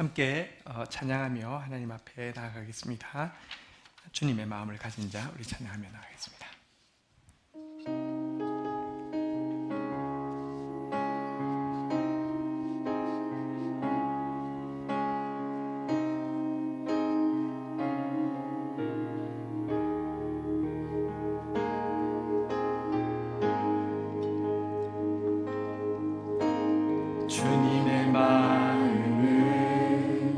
함께 찬양하며 하나님 앞에 나아가겠습니다. 주님의 마음을 가진 자 우리 찬양하며 나아가겠습니다. 주님의 마음을,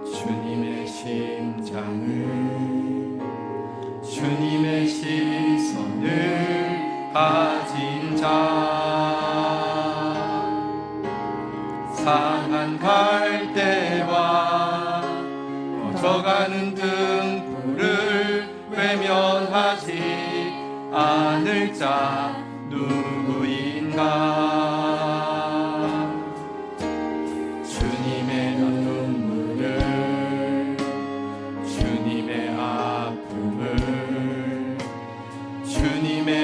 주님의 심장을, 주님의 시선을 가진 자, 상한 갈대와 꺼져가는 등불을 외면하지 않을 자 누구인가. 주님의 눈물을, 주님의 아픔을, 주님의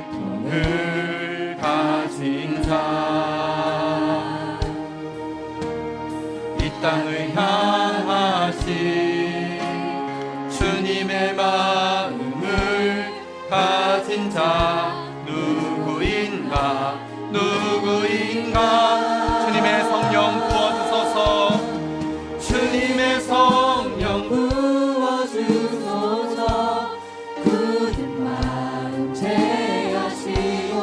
애통을 가진 자, 이 땅을 향하신 주님의 마음을 가진 자 누구인가, 누구인가. 주님의 성령 부어주소서, 주님의 성령 부어주소서. 굳은 마음 제하시고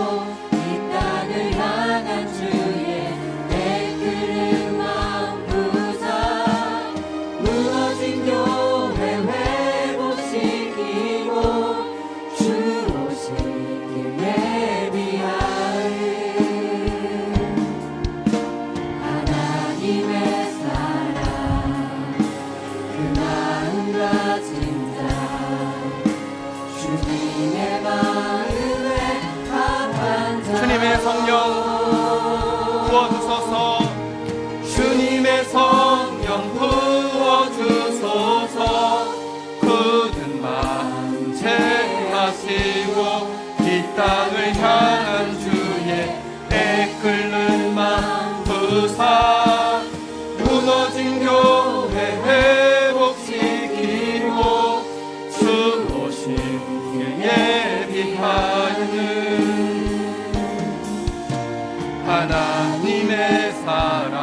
이 땅을 향한 주의 애끓은 마음 부사, 무너진 교회 회복시키고 주 오시길 예비하는 하나님의 사랑, 그 마음 가진 자, 주님의 마음에 합한 자. 주님의 성령 부어주소서, 주님의 성령 부어주소서. 굳은 마음 제하시고 이 땅을 향한 주의 애끓는 마음 부사, 무너진 교회 회복시키고 주 오시길 예비하는 하나님의 사랑,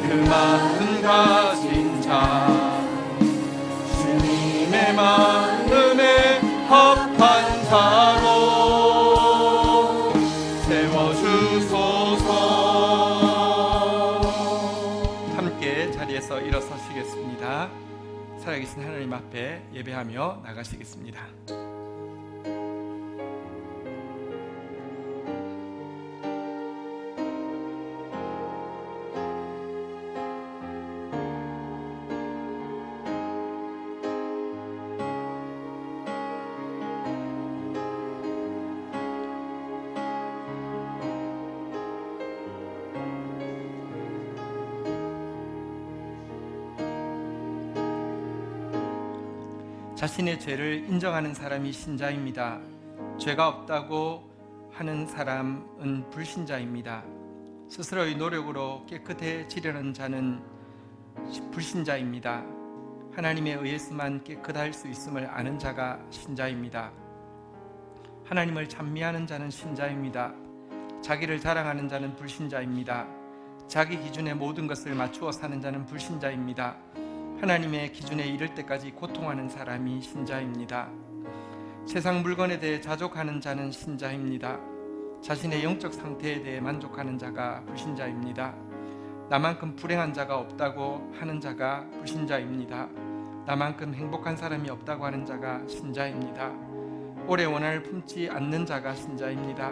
그 마음 가진 자, 주님의 마음에 합한 자로 세워주소서. 함께 자리에서 일어서시겠습니다. 살아계신 하나님 앞에 예배하며 나가시겠습니다. 자신의 죄를 인정하는 사람이 신자입니다. 죄가 없다고 하는 사람은 불신자입니다. 스스로의 노력으로 깨끗해지려는 자는 불신자입니다. 하나님에 의해서만 깨끗할 수 있음을 아는 자가 신자입니다. 하나님을 찬미하는 자는 신자입니다. 자기를 자랑하는 자는 불신자입니다. 자기 기준에 모든 것을 맞추어 사는 자는 불신자입니다. 하나님의 기준에 이를 때까지 고통하는 사람이 신자입니다. 세상 물건에 대해 자족하는 자는 신자입니다. 자신의 영적 상태에 대해 만족하는 자가 불신자입니다. 나만큼 불행한 자가 없다고 하는 자가 불신자입니다. 나만큼 행복한 사람이 없다고 하는 자가 신자입니다. 오래 원한을 품지 않는 자가 신자입니다.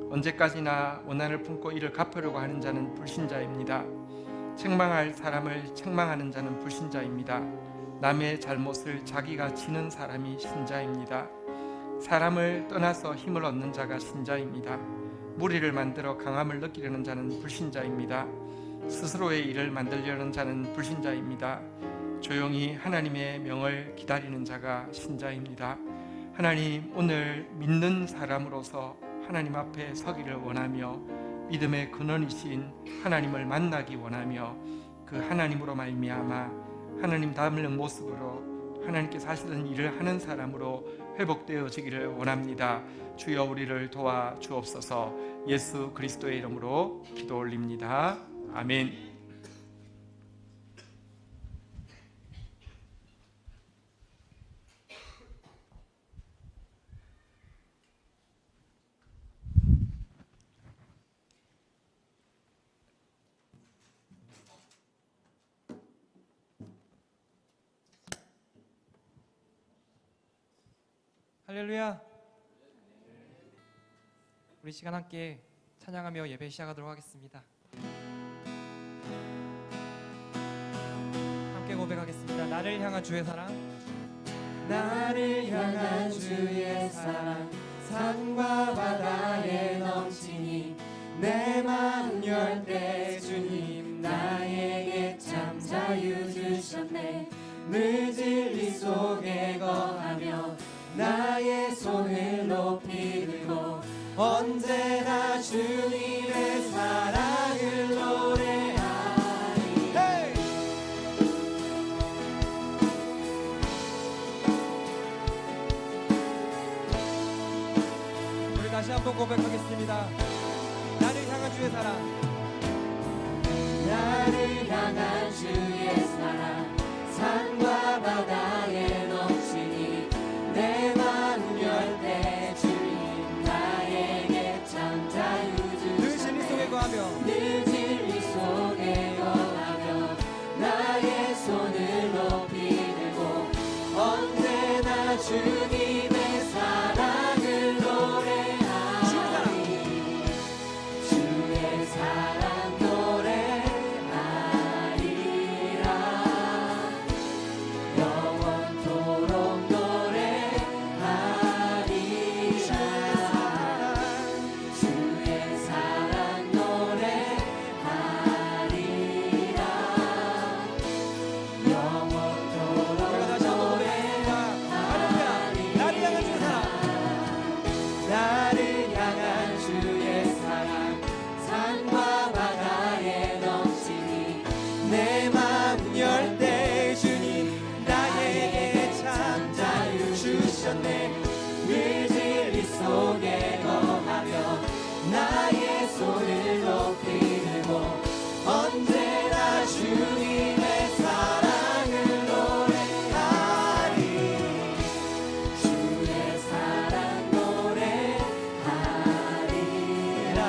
언제까지나 원한을 품고 이를 갚으려고 하는 자는 불신자입니다. 책망할 사람을 책망하는 자는 불신자입니다. 남의 잘못을 자기가 지는 사람이 신자입니다. 사람을 떠나서 힘을 얻는 자가 신자입니다. 무리를 만들어 강함을 느끼려는 자는 불신자입니다. 스스로의 일을 만들려는 자는 불신자입니다. 조용히 하나님의 명을 기다리는 자가 신자입니다. 하나님, 오늘 믿는 사람으로서 하나님 앞에 서기를 원하며 믿음의 근원이신 하나님을 만나기 원하며 그 하나님으로 말미암아 하나님 닮은 모습으로 하나님께서 하시던 일을 하는 사람으로 회복되어지기를 원합니다. 주여 우리를 도와 주옵소서. 예수 그리스도의 이름으로 기도 올립니다. 아멘. 할렐루야. 우리 시간 함께 찬양하며 예배 시작하도록 하겠습니다. 함께 고백하겠습니다. 나를 향한 주의 사랑, 나를 향한 주의 사랑 산과 바다에 넘치니 내 마음 열 때 주님 나에게 참 자유 주셨네. 늘 진리 속에 거하며 나의 손을 높이 들고 언제나 주님의 사랑을 노래하리. hey! 우리 다시 한번 고백하겠습니다. 나를 향한 주의 사랑, 나를 향한 주의 사랑 산과 바다에 넘치니 내 마음 열 때 주님 나에게 참 자유 늘 진리 속에 주셨네. 거하며 늘 진리 속에 거하며 나의 손을 높이 들고 언제나 주님의 사랑을 노래하리. 주의 사랑 노래하리라. 영원토록 노래하리라. 주의 사랑 노래하리라. 영원토록 우리가 다시 한번 고백합니다. 할렐루야. 나를 향한 주의 사랑, 나를 향한 주의 사랑 산과 바다에 넘치니 내 마음 열 때 주님 나에게 참 자유 주셨네. 늘 진리 속에 거하며 나의 손을 높이 들고 언제나 주님의 사랑을 노래하리. 주의 사랑 노래하리라.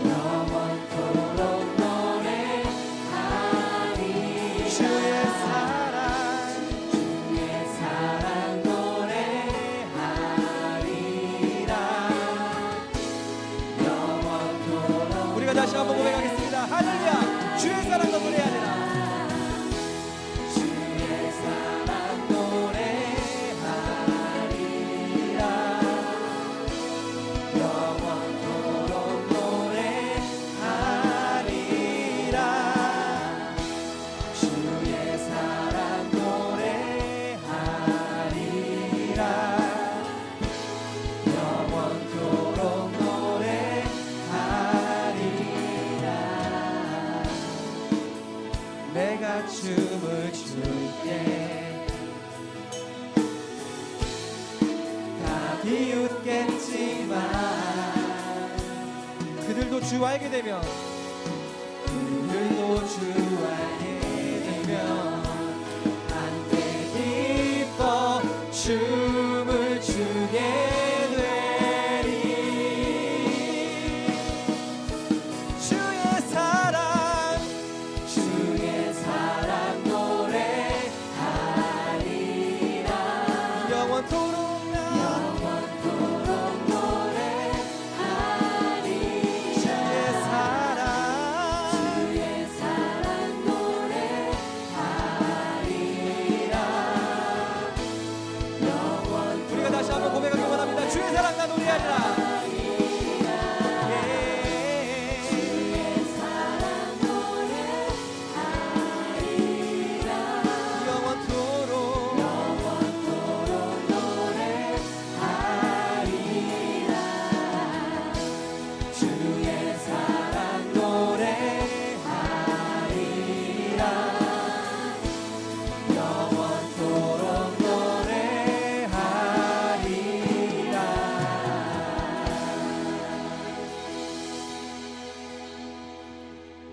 영원토록 노래하리. 주의 사랑 노래하리라. 영원토록 우리가 다시 한번 고백하겠습니다. 할렐루야. 주의 사랑도 노래해야 되나. 주의 사랑 노래하리라. 영원토록 노래하리라. 주의 사랑 노래하리라. 영원토록 노래하리라. 내가 춤을 출때 다 비웃겠지만 그들도 주 알게 되면 그들도 주 알게 되면 한때 기뻐 춤을 추게 되리. 주의 사랑 노래하리라. 영원토록 나 영원토록 노래하리. 주의 사랑 주의 사랑 노래하리라.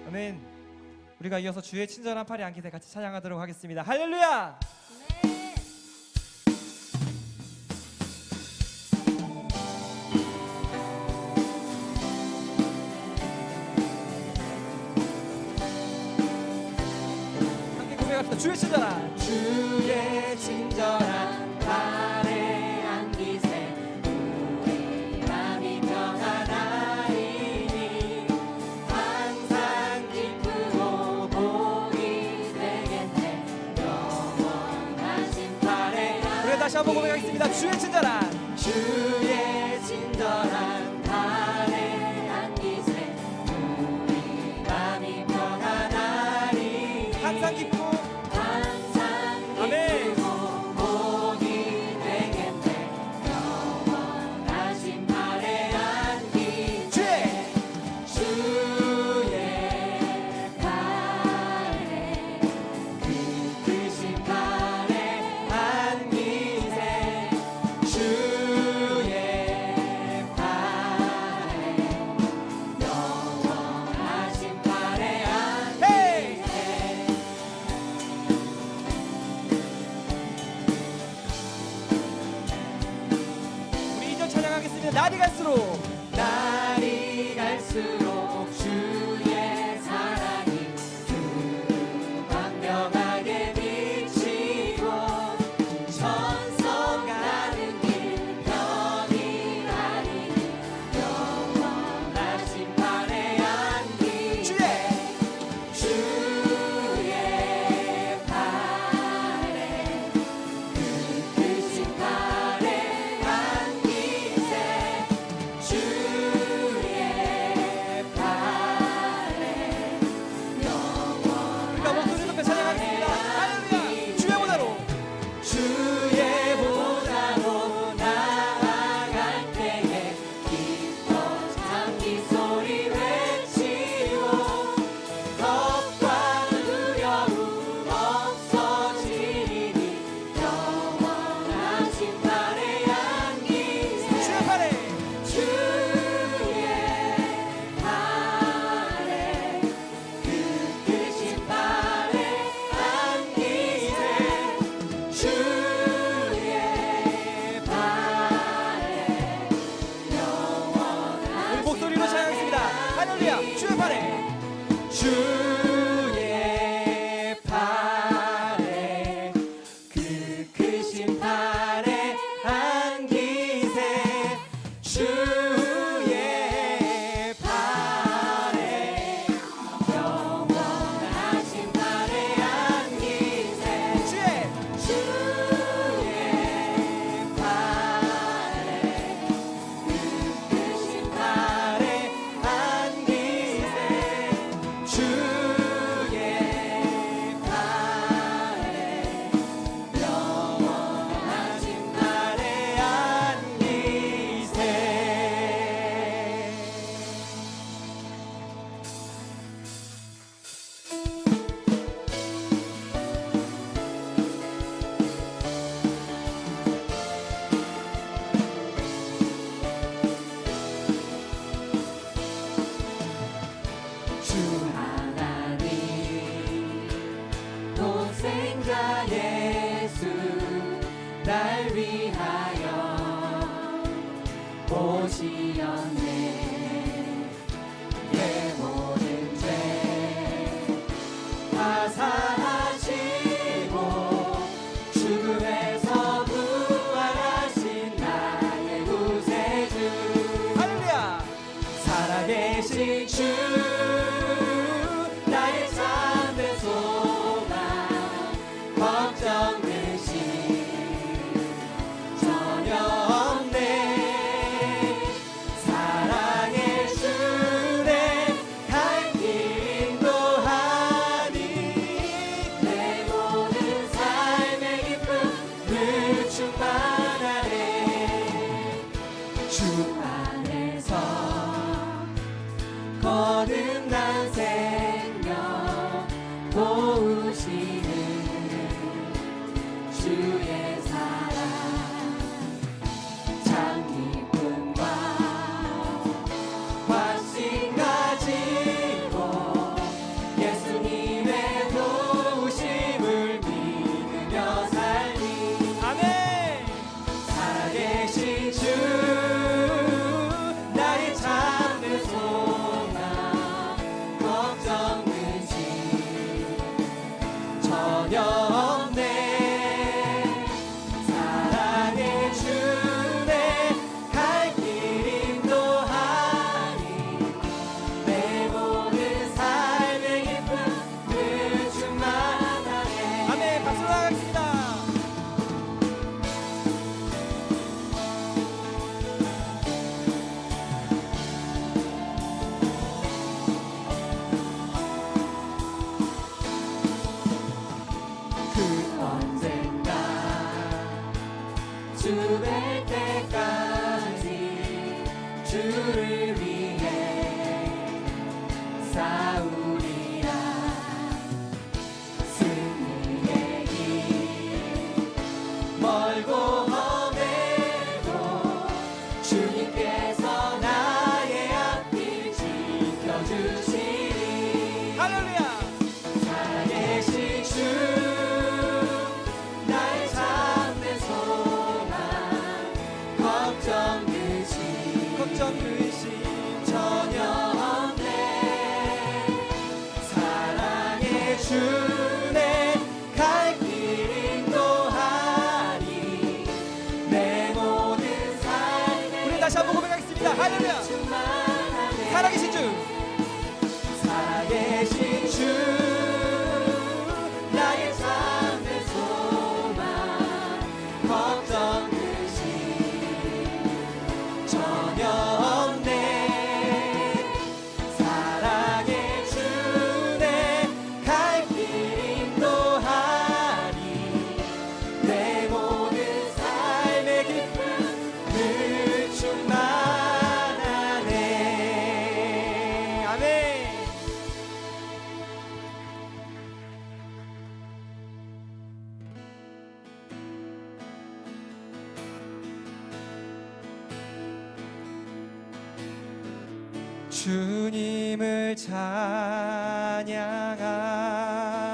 아멘. 우리가 이어서 주의 친절한 팔이 안기세 같이 찬양하도록 하겠습니다. 할렐루야. 함께 고백합시다. 주의 친절한 주의 친절한 팔에 안기세 우리 맘이 평안하리니 항상 기쁘고 복이 되겠네 영원하신 팔에 우리 다시 한번 고백하겠습니다. 주의 친절한 주의 친절한 팔에 안기세 우리 맘이 평안하리니 항상 기쁘고 항상 아멘. 기쁘고 복이 되겠네 영원하신 팔에 안기세 주의 팔에 그 크신 팔에 안기세 주의 팔에 영원하신 팔에 안기세 우리 이전 찬양하겠습니다. 날이 갈수록 날이 갈수록 주의 사랑이 광명하게 비치고 천성 가는 길 편히 가리니 영원하신 팔에 안기세 주의 팔에 그 크신 팔에 안기세 주의 팔에 우리가 목소리 높여 찬양하겠습니다. 할렐루야. 주의 보다로 주의 보다로 나아갈 때에 기뻐 장기 소리 외치고 겁과 두려움 없어지리니 영원하신 팔에 안기세 주의 팔에 주의 팔에 그 크신 팔에 안기세 주의 팔에 영원하신 우리 목소리로 찬양하겠습니다. 할렐루야. 주의 팔에 주의 팔에 그 크신 팔에 안기세 주의 팔에 영원하신 팔에 안기세 주의 팔에 그 크신 팔에 안기세 주의 팔에 영원하신 팔에 안기세 주 하나 주네 갈 길 인도하리 내 모든 삶에 우리 다시 한번 고백하겠습니다. 할렐루야. 충만하네 살아계신 주, 살아계신 주 나의 참된 소망 걱정 근심 전혀 없네 사랑의 주네 갈 길 인도하리 내 모든 삶의 기쁨 늘 충만하네 아멘. 주님을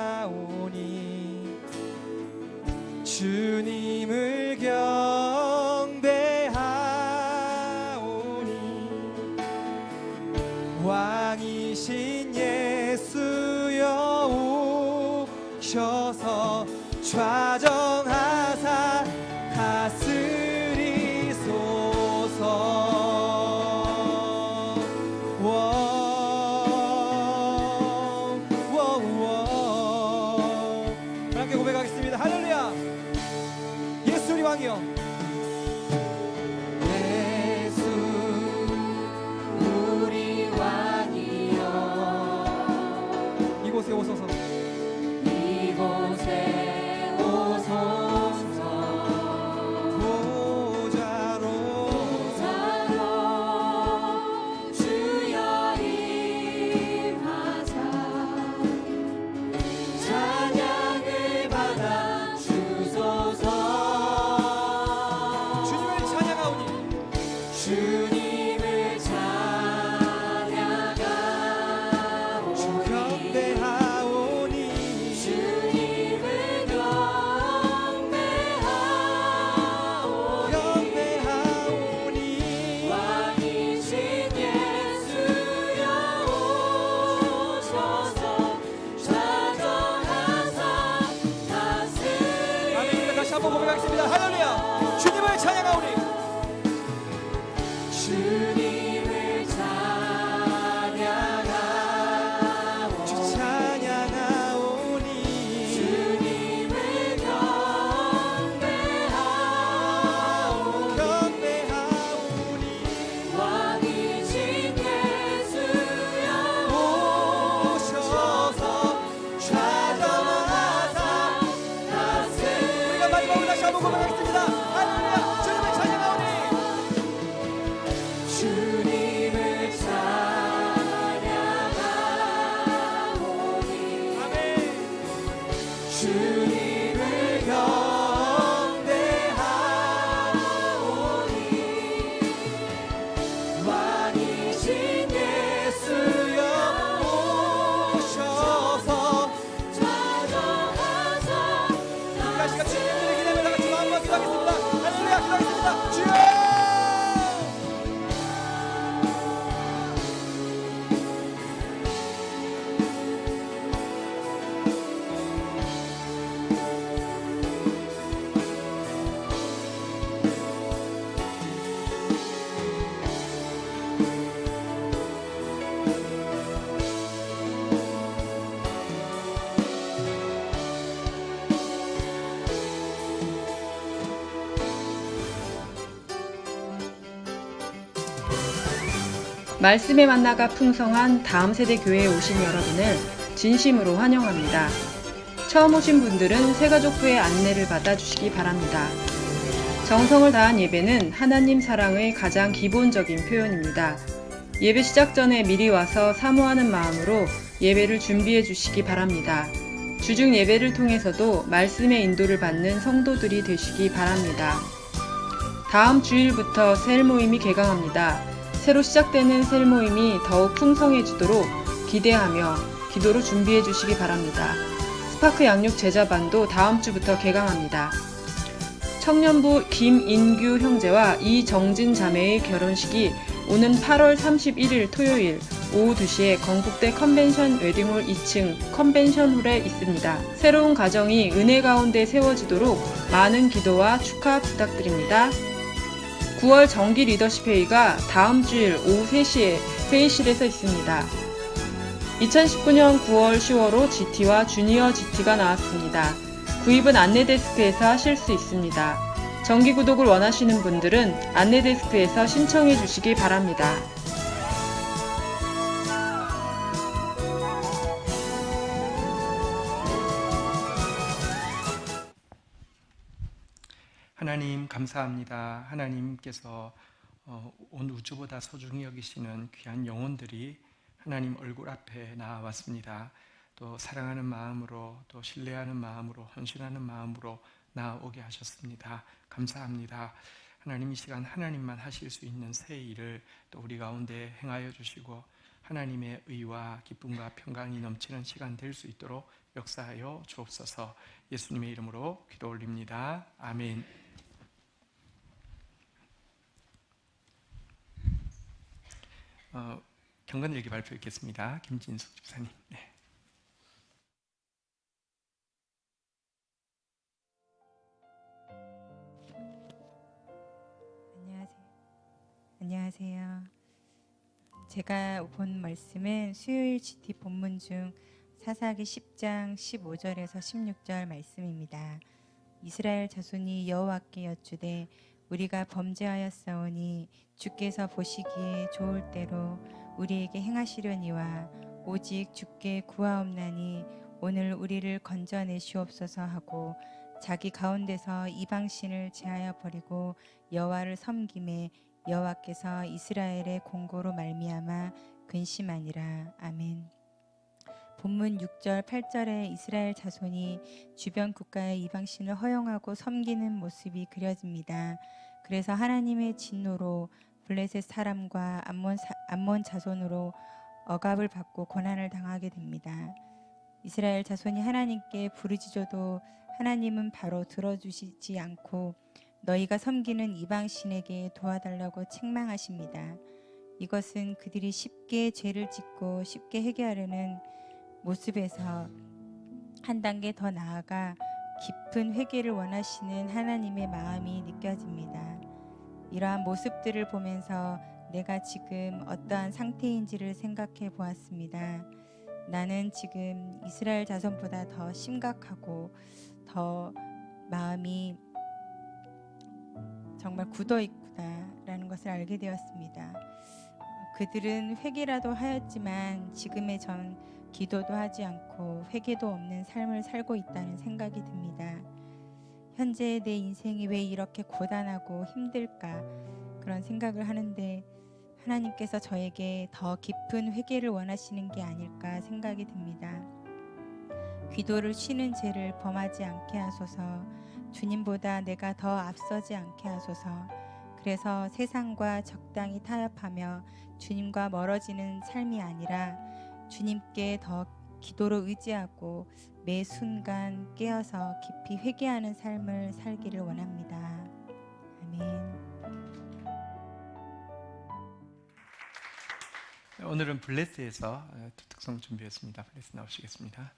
찬양하오니 주님을 경배하오니 왕이신 예수여 오셔서 좌정하사 다스리소서. 함께 고백하겠습니다. 할렐루야. 예수 우리 왕이여. 예수 우리 왕이여 이곳에 오소서. 이곳에 오소서 보좌로 주여 임하사 찬양을 받아 주소서 주님을 찬양하오니 주님을 찬양하오니 경배하오니 주님을 경배하오니 경배하오니 왕이신 예수여 오셔서 좌정하사 다스리소서 아멘. 다시 한번 고백하겠습니다. 할렐루야. 주님을 찬양하오니 주님을 찬양하오니 주 찬양하오니 주님을 경배하오니 경배하오니 왕이신 예수여 오셔서 좌정하사 우리가 마지막으로 다시 한번 고백하겠습니다. 할렐루야. 주님을 찬양하오니 주님을 찬양하오니 아멘. 주님을 경배하오니 왕이신 예수여 오셔서 좌정하사 우리가 시간 주님들의 기대를 다 같이 마음으로 기도하겠습니다. 할렐루야. 기도하겠습니다. 주여. 말씀의 만나가 풍성한 다음 세대 교회에 오신 여러분을 진심으로 환영합니다. 처음 오신 분들은 새가족부의 안내를 받아주시기 바랍니다. 정성을 다한 예배는 하나님 사랑의 가장 기본적인 표현입니다. 예배 시작 전에 미리 와서 사모하는 마음으로 예배를 준비해 주시기 바랍니다. 주중 예배를 통해서도 말씀의 인도를 받는 성도들이 되시기 바랍니다. 다음 주일부터 셀 모임이 개강합니다. 새로 시작되는 셀 모임이 더욱 풍성해지도록 기대하며 기도로 준비해 주시기 바랍니다. 스파크 양육 제자반도 다음 주부터 개강합니다. 청년부 김인규 형제와 이정진 자매의 결혼식이 오는 8월 31일 토요일 오후 2시에 건국대 컨벤션 웨딩홀 2층 컨벤션홀에 있습니다. 새로운 가정이 은혜 가운데 세워지도록 많은 기도와 축하 부탁드립니다. 9월 정기 리더십 회의가 다음 주일 오후 3시에 회의실에서 있습니다. 2019년 9월 10월호 GT와 주니어 GT가 나왔습니다. 구입은 안내데스크에서 하실 수 있습니다. 정기 구독을 원하시는 분들은 안내데스크에서 신청해 주시기 바랍니다. 하나님 감사합니다. 하나님께서 온 우주보다 소중히 여기시는 귀한 영혼들이 하나님 얼굴 앞에 나왔습니다. 또 사랑하는 마음으로, 또 신뢰하는 마음으로, 헌신하는 마음으로 나오게 하셨습니다. 감사합니다. 하나님, 이 시간 하나님만 하실 수 있는 새 일을 또 우리 가운데 행하여 주시고 하나님의 의와 기쁨과 평강이 넘치는 시간 될 수 있도록 역사하여 주옵소서. 예수님의 이름으로 기도 올립니다. 아멘. 경건일기 발표 있겠습니다. 김진숙 집사님. 네. 안녕하세요. 제가 본 말씀은 수요일 GT 본문 중 사사기 10장 15절에서 16절 말씀입니다. 이스라엘 자손이 여호와께 여쭈되 우리가 범죄하였사오니 주께서 보시기에 좋을 대로 우리에게 행하시려니와 오직 주께 구하옵나니 오늘 우리를 건져내시옵소서 하고 자기 가운데서 이방신을 제하여 버리고 여호와를 섬김에 여호와께서 이스라엘의 공고로 말미암아 근심하니라. 아멘. 본문 6절 8절에 이스라엘 자손이 주변 국가의 이방신을 허용하고 섬기는 모습이 그려집니다. 그래서 하나님의 진노로 블레셋 사람과 암몬 자손으로 억압을 받고 고난을 당하게 됩니다. 이스라엘 자손이 하나님께 부르짖어도 하나님은 바로 들어주시지 않고 너희가 섬기는 이방신에게 도와달라고 책망하십니다. 이것은 그들이 쉽게 죄를 짓고 쉽게 회개하려는 모습에서 한 단계 더 나아가 깊은 회개를 원하시는 하나님의 마음이 느껴집니다. 이러한 모습들을 보면서 내가 지금 어떠한 상태인지를 생각해 보았습니다. 나는 지금 이스라엘 자손보다 더 심각하고 더 마음이 정말 굳어있구나라는 것을 알게 되었습니다. 그들은 회개라도 하였지만 지금의 전 기도도 하지 않고 회개도 없는 삶을 살고 있다는 생각이 듭니다. 현재 내 인생이 왜 이렇게 고단하고 힘들까 그런 생각을 하는데 하나님께서 저에게 더 깊은 회개를 원하시는 게 아닐까 생각이 듭니다. 기도를 쉬는 죄를 범하지 않게 하소서. 주님보다 내가 더 앞서지 않게 하소서. 그래서 세상과 적당히 타협하며 주님과 멀어지는 삶이 아니라 주님께 더 기도로 의지하고 매 순간 깨어서 깊이 회개하는 삶을 살기를 원합니다. 아멘. 오늘은 블레스에서 특성 준비했습니다. 블레스 나오시겠습니다.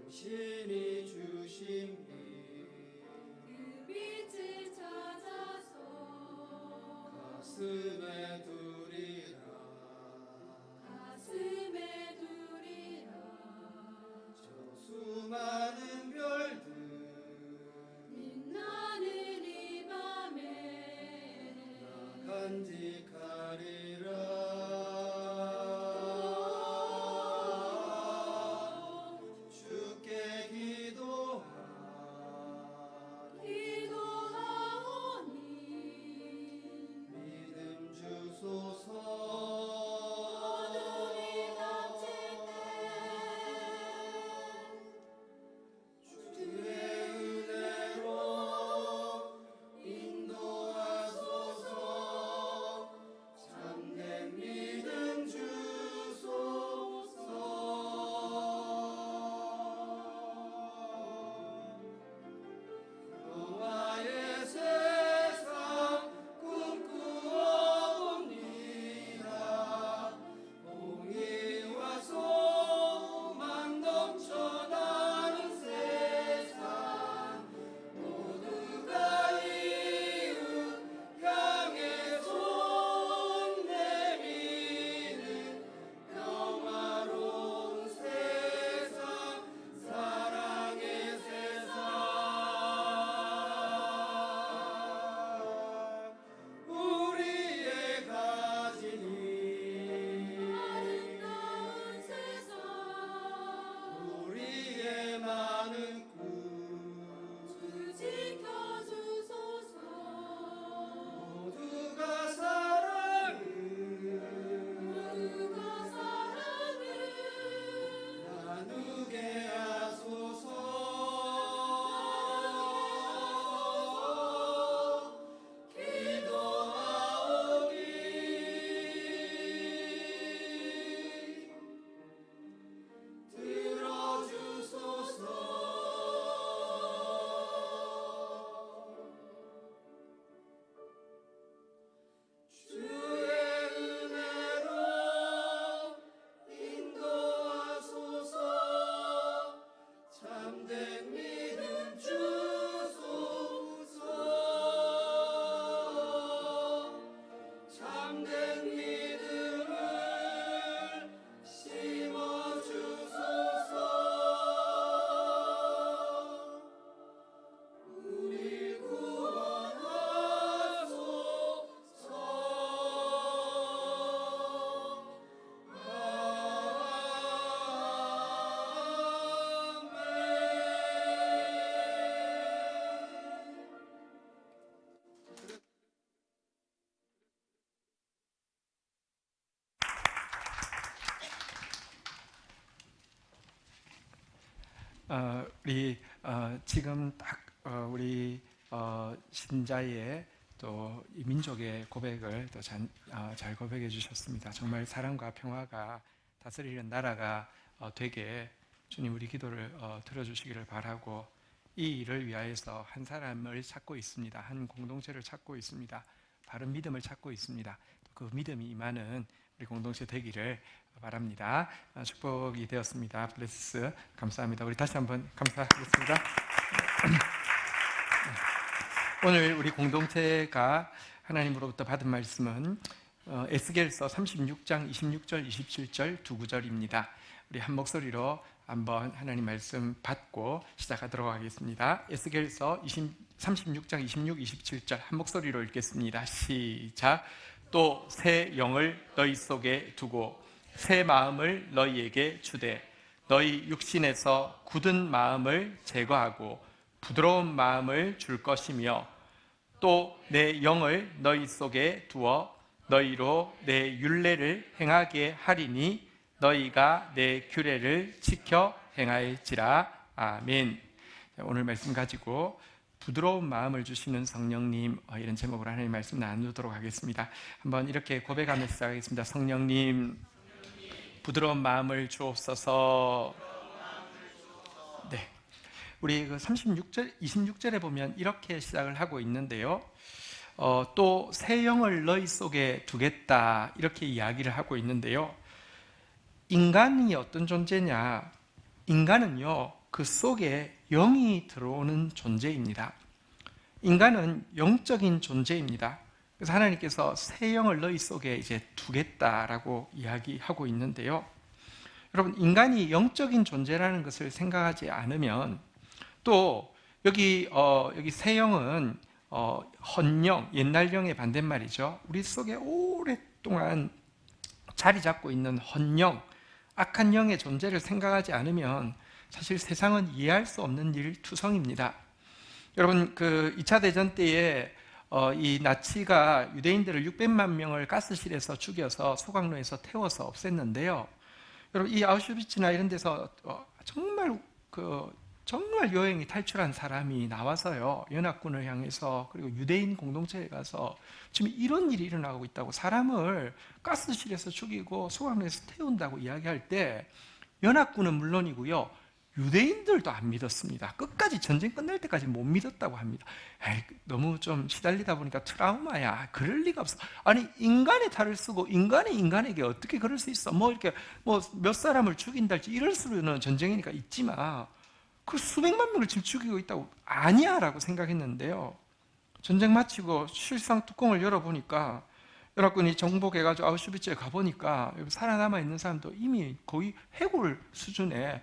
당신이 주신 그 빛을 찾아서 가슴에 두리라 가슴에 두리라 저 수많은 별들 빛나는 이 밤에 간직하리라 주께 기도하오니 믿음 주소서 어둠이 닥칠 때 주의 은혜로 인도하소서 참된 믿음 주소서 여호와의 세상 꿈꾸어옵니다 공의와 소망 넘쳐나는 세상 모두가 이웃 향해 손 내미는 평화로운 세상 사랑의 세상 우리의 가진이 아름다운 세상 우리의 많은 꿈 주 지켜주소서 모두가 사랑을 모두가 사랑을 나누게 하소서 기도하오니 들어주소서 주의 은혜로 인도하소서 참된 믿음 주소서 참된 믿음을 심어주소서 우리 구원하소서 아멘 우리 지금 딱 우리 신자의 또 이 민족의 고백을 또 잘 고백해 주셨습니다. 정말 사랑과 평화가 다스리는 나라가 되게 주님 우리 기도를 들어주시기를 바라고 이 일을 위하여서 한 사람을 찾고 있습니다. 한 공동체를 찾고 있습니다. 바른 믿음을 찾고 있습니다. 그 믿음이 임하는 우리 공동체 되기를 바랍니다. 축복이 되었습니다. 블레스 감사합니다. 우리 다시 한번 감사하겠습니다. 오늘 우리 공동체가 하나님으로부터 받은 말씀은 에스겔서 36장 26절 27절 두 구절입니다. 우리 한 목소리로 한번 하나님 말씀 받고 시작하도록 하겠습니다. 에스겔서 36장 26, 27절 한 목소리로 읽겠습니다. 시작. 또 새 영을 너희 속에 두고 새 마음을 너희에게 주되 너희 육신에서 굳은 마음을 제거하고 부드러운 마음을 줄 것이며 또 내 영을 너희 속에 두어 너희로 내 율례를 행하게 하리니 너희가 내 규례를 지켜 행할지라. 아멘. 오늘 말씀 가지고 부드러운 마음을 주시는 성령님, 이런 제목으로 하나님 말씀 나누도록 하겠습니다. 한번 이렇게 고백하면서 시작하겠습니다. 성령님, 부드러운 마음을 주옵소서. 네, 우리 그 36절, 26절에 보면 이렇게 시작을 하고 있는데요. 또 새 영을 너희 속에 두겠다, 이렇게 이야기를 하고 있는데요. 인간이 어떤 존재냐? 인간은요, 그 속에 영이 들어오는 존재입니다. 인간은 영적인 존재입니다. 그래서 하나님께서 새 영을 너희 속에 이제 두겠다라고 이야기하고 있는데요. 여러분, 인간이 영적인 존재라는 것을 생각하지 않으면, 또 여기 새 영은 헌영, 옛날 영의 반대말이죠. 우리 속에 오랫동안 자리 잡고 있는 헌영, 악한 영의 존재를 생각하지 않으면 사실 세상은 이해할 수 없는 일투성입니다. 여러분, 그 2차 대전 때에 이 나치가 유대인들을 600만 명을 가스실에서 죽여서 소각로에서 태워서 없앴는데요. 여러분, 이 아우슈비츠나 이런 데서 정말 여행이 탈출한 사람이 나와서요, 연합군을 향해서, 그리고 유대인 공동체에 가서 지금 이런 일이 일어나고 있다고, 사람을 가스실에서 죽이고 소각로에서 태운다고 이야기할 때 연합군은 물론이고요, 유대인들도 안 믿었습니다. 끝까지 전쟁 끝날 때까지 못 믿었다고 합니다. 너무 좀 시달리다 보니까 트라우마야. 그럴 리가 없어. 아니, 인간의 탈을 쓰고 인간이 인간에게 어떻게 그럴 수 있어? 이렇게 몇 사람을 죽인달지 이럴 수는 전쟁이니까 있지만, 그 수백만 명을 지금 죽이고 있다고 아니야 라고 생각했는데요. 전쟁 마치고 실상 뚜껑을 열어보니까 연합군이 정복해가지고 아우슈비츠에 가보니까 살아남아 있는 사람도 이미 거의 해골 수준의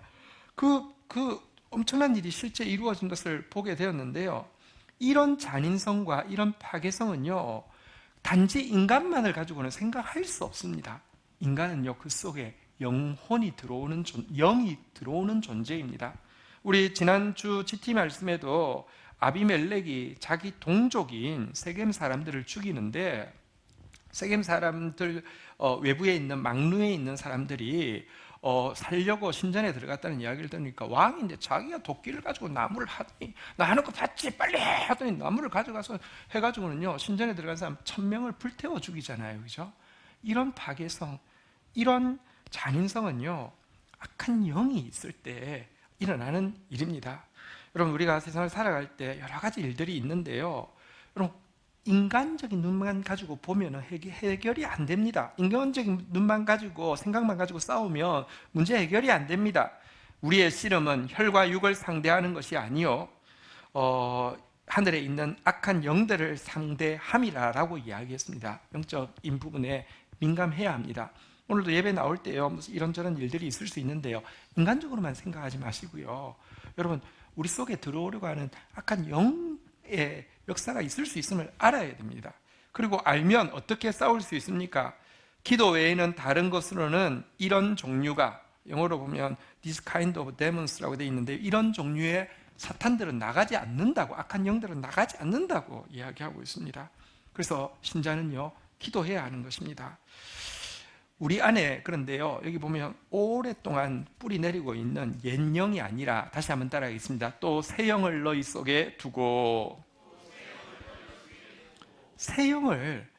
그 엄청난 일이 실제 이루어진 것을 보게 되었는데요. 이런 잔인성과 이런 파괴성은요, 단지 인간만을 가지고는 생각할 수 없습니다. 인간은요, 그 속에 영이 들어오는 존재입니다. 우리 지난주 GT 말씀에도 아비멜렉이 자기 동족인 세겜 사람들을 죽이는데, 세겜 사람들 외부에 있는 망루에 있는 사람들이 살려고 신전에 들어갔다는 이야기를 들으니까, 왕인데 자기가 도끼를 가지고 나무를 하더니, 나 하는 거 봤지? 빨리 해! 하더니 나무를 가져가서 해가지고는요, 신전에 들어간 사람 1000명을 불태워 죽이잖아요. 그죠? 이런 파괴성, 이런 잔인성은요, 악한 영이 있을 때 일어나는 일입니다. 여러분, 우리가 세상을 살아갈 때 여러 가지 일들이 있는데요. 여러분, 인간적인 눈만 가지고 보면 해결이 안 됩니다. 인간적인 눈만 가지고, 생각만 가지고 싸우면 문제 해결이 안 됩니다. 우리의 씨름은 혈과 육을 상대하는 것이 아니요, 하늘에 있는 악한 영들을 상대함이라고 이야기했습니다. 영적인 부분에 민감해야 합니다. 오늘도 예배 나올 때요, 무슨 이런저런 일들이 있을 수 있는데요, 인간적으로만 생각하지 마시고요. 여러분, 우리 속에 들어오려고 하는 악한 영의 역사가 있을 수 있음을 알아야 됩니다. 그리고 알면 어떻게 싸울 수 있습니까? 기도 외에는 다른 것으로는 이런 종류가, 영어로 보면 this kind of demons라고 되어 있는데, 이런 종류의 사탄들은 나가지 않는다고, 악한 영들은 나가지 않는다고 이야기하고 있습니다. 그래서 신자는요, 기도해야 하는 것입니다. 우리 안에, 그런데요, 여기 보면 오랫동안 뿌리 내리고 있는 옛 영이 아니라, 다시 한번 따라하겠습니다. 또 새 영을 너희 속에 두고. 새 영을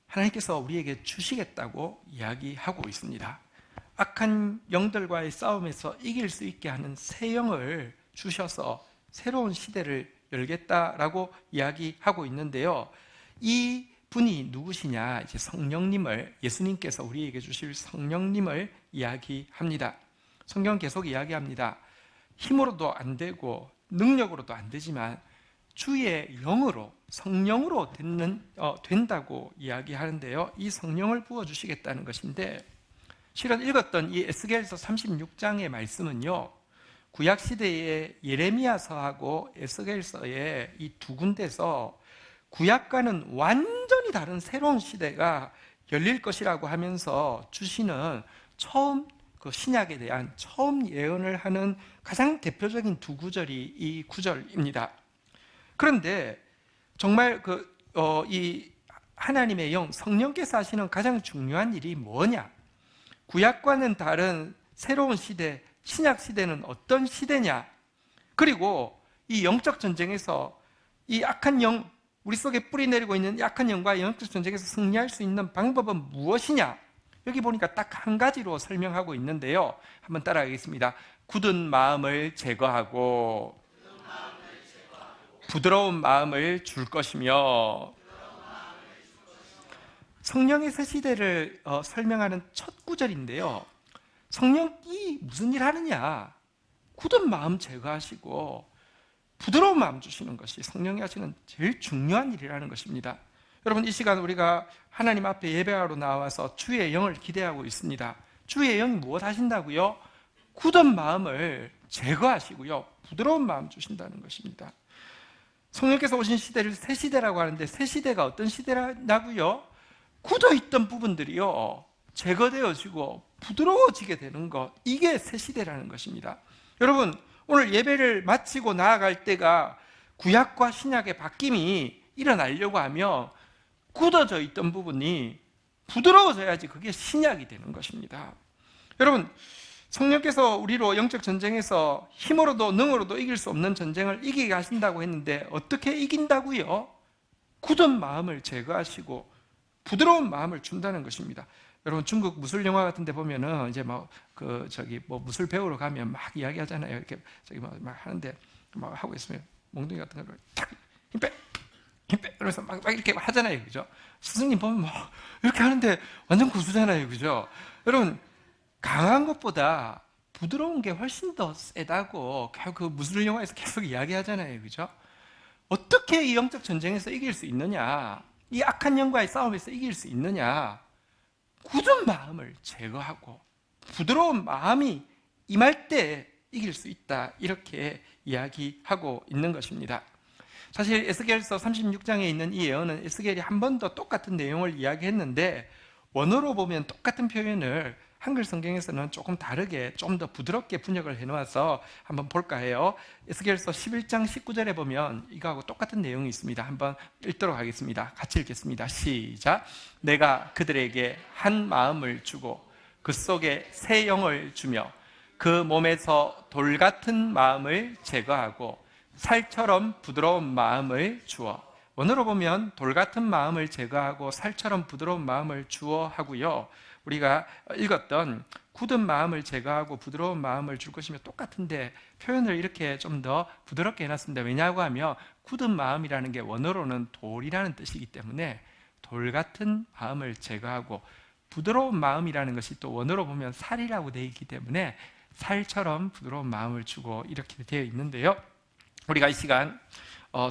하나님께서 우리에게 주시겠다고 이야기하고 있습니다. 악한 영들과의 싸움에서 이길 수 있게 하는 새 영을 주셔서 새로운 시대를 열겠다라고 이야기하고 있는데요. 이 분이 누구시냐? 이제 성령님을, 예수님께서 우리에게 주실 성령님을 이야기합니다. 성경 계속 이야기합니다. 힘으로도 안 되고 능력으로도 안 되지만 주의 영으로, 성령으로 된다고 이야기하는데요. 이 성령을 부어주시겠다는 것인데, 실은 읽었던 이 에스겔서 36장의 말씀은요, 구약시대의 예레미야서하고 에스겔서의 이 두 군데서 구약과는 완전히 다른 새로운 시대가 열릴 것이라고 하면서 주시는 처음, 그 신약에 대한 처음 예언을 하는 가장 대표적인 두 구절이 이 구절입니다. 그런데 정말 이 하나님의 영, 성령께서 하시는 가장 중요한 일이 뭐냐? 구약과는 다른 새로운 시대, 신약 시대는 어떤 시대냐? 그리고 이 영적 전쟁에서 이 악한 영, 우리 속에 뿌리 내리고 있는 약한 영과 영적 전쟁에서 승리할 수 있는 방법은 무엇이냐? 여기 보니까 딱 한 가지로 설명하고 있는데요. 한번 따라가겠습니다. 굳은 마음을 제거하고 부드러운 마음을 줄 것이며, 성령의 새 시대를 설명하는 첫 구절인데요. 성령이 무슨 일 하느냐? 굳은 마음 제거하시고 부드러운 마음 주시는 것이 성령이 하시는 제일 중요한 일이라는 것입니다. 여러분, 이 시간 우리가 하나님 앞에 예배하러 나와서 주의 영을 기대하고 있습니다. 주의 영이 무엇 하신다고요? 굳은 마음을 제거하시고요, 부드러운 마음 주신다는 것입니다. 성령께서 오신 시대를 새 시대라고 하는데, 새 시대가 어떤 시대라고요? 굳어있던 부분들이요 제거되어지고 부드러워지게 되는 것, 이게 새 시대라는 것입니다. 여러분, 오늘 예배를 마치고 나아갈 때가 구약과 신약의 바뀜이 일어나려고 하면 굳어져 있던 부분이 부드러워져야지 그게 신약이 되는 것입니다. 여러분, 성령께서 우리로 영적 전쟁에서 힘으로도 능으로도 이길 수 없는 전쟁을 이기게 하신다고 했는데, 어떻게 이긴다고요? 굳은 마음을 제거하시고 부드러운 마음을 준다는 것입니다. 여러분, 중국 무술 영화 같은 데 보면은 이제 무술 배우러 가면 막 이야기하잖아요. 이렇게 막 하는데 막 하고 있으면 몽둥이 같은 거를 탁 힘 빼! 힘 빼! 그래서 막 이렇게 하잖아요. 그죠? 스승님 보면 뭐 이렇게 하는데 완전 고수잖아요. 그죠? 여러분, 강한 것보다 부드러운 게 훨씬 더 세다고 그 무술 영화에서 계속 이야기하잖아요. 그죠? 어떻게 이 영적 전쟁에서 이길 수 있느냐? 이 악한 영과의 싸움에서 이길 수 있느냐? 굳은 마음을 제거하고 부드러운 마음이 임할 때 이길 수 있다, 이렇게 이야기하고 있는 것입니다. 사실 에스겔서 36장에 있는 이 예언은 에스겔이 한 번 더 똑같은 내용을 이야기했는데, 원어로 보면 똑같은 표현을 한글 성경에서는 조금 다르게 좀 더 부드럽게 분역을 해놓아서 한번 볼까 해요. 에스겔서 11장 19절에 보면 이거하고 똑같은 내용이 있습니다. 한번 읽도록 하겠습니다. 같이 읽겠습니다. 시작. 내가 그들에게 한 마음을 주고 그 속에 새 영을 주며 그 몸에서 돌 같은 마음을 제거하고 살처럼 부드러운 마음을 주어. 원어로 보면 돌 같은 마음을 제거하고 살처럼 부드러운 마음을 주어 하고요, 우리가 읽었던 굳은 마음을 제거하고 부드러운 마음을 줄 것이며 똑같은데 표현을 이렇게 좀 더 부드럽게 해놨습니다. 왜냐고 하면 굳은 마음이라는 게 원어로는 돌이라는 뜻이기 때문에 돌 같은 마음을 제거하고, 부드러운 마음이라는 것이 또 원어로 보면 살이라고 되어 있기 때문에 살처럼 부드러운 마음을 주고, 이렇게 되어 있는데요. 우리가 이 시간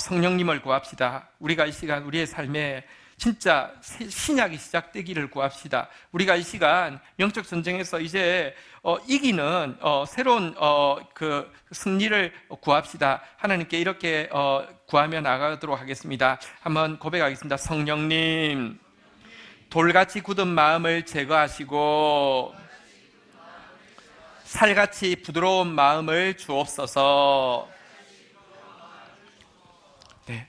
성령님을 구합시다. 우리가 이 시간 우리의 삶에 진짜 신약이 시작되기를 구합시다. 우리가 이 시간 영적 전쟁에서 이제 이기는 새로운 그 승리를 구합시다. 하나님께 이렇게 구하며 나가도록 하겠습니다. 한번 고백하겠습니다. 성령님, 돌같이 굳은 마음을 제거하시고 살같이 부드러운 마음을 주옵소서. 네.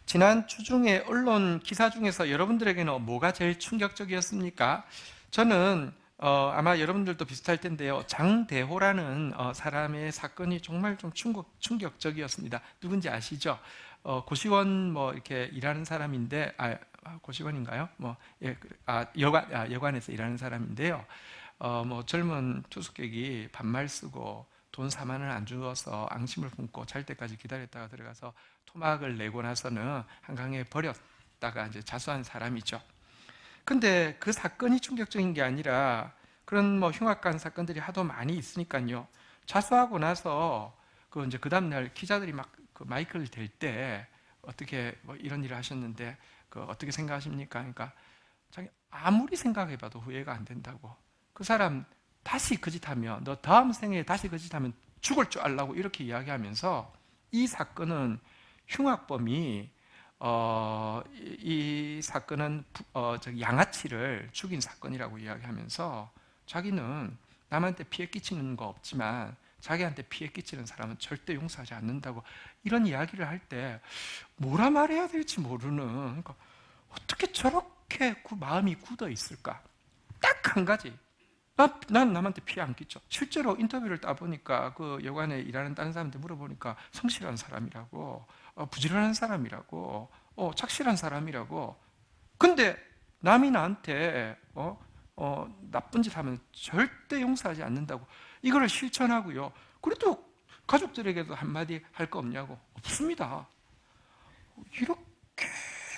지난 주 중에 언론 기사 중에서 여러분들에게는 뭐가 제일 충격적이었습니까? 저는 아마 여러분들도 비슷할 텐데요, 장대호라는 사람의 사건이 정말 좀 충격적이었습니다. 누군지 아시죠? 고시원 이렇게 일하는 사람인데, 고시원인가요? 여관에서 일하는 사람인데요. 젊은 투숙객이 반말 쓰고 돈 4만 원 안 주어서 앙심을 품고 잘 때까지 기다렸다가 들어가서 토막을 내고 나서는 한강에 버렸다가 이제 자수한 사람이죠. 근데 그 사건이 충격적인 게 아니라, 그런 흉악한 사건들이 하도 많이 있으니까요, 자수하고 나서 그 다음날 기자들이 막 그 마이크를 댈 때 어떻게 이런 일을 하셨는데 어떻게 생각하십니까? 그러니까 자기 아무리 생각해봐도 후회가 안 된다고. 그 사람 다시 그 짓 하면, 너 다음 생에 다시 그 짓 하면 죽을 줄 알라고 이렇게 이야기하면서, 이 사건은 흉악범이 이 사건은 양아치를 죽인 사건이라고 이야기하면서, 자기는 남한테 피해 끼치는 거 없지만 자기한테 피해 끼치는 사람은 절대 용서하지 않는다고, 이런 이야기를 할 때 뭐라 말해야 될지 모르는, 그러니까 어떻게 저렇게 마음이 굳어 있을까? 딱 한 가지, 난 남한테 피해 안 끼쳐. 실제로 인터뷰를 따보니까 그 여관에 일하는 다른 사람한테 물어보니까 성실한 사람이라고, 부지런한 사람이라고, 착실한 사람이라고. 근데 남이 나한테 나쁜 짓 하면 절대 용서하지 않는다고. 이거를 실천하고요. 그래도 가족들에게도 한마디 할 거 없냐고. 없습니다. 이렇게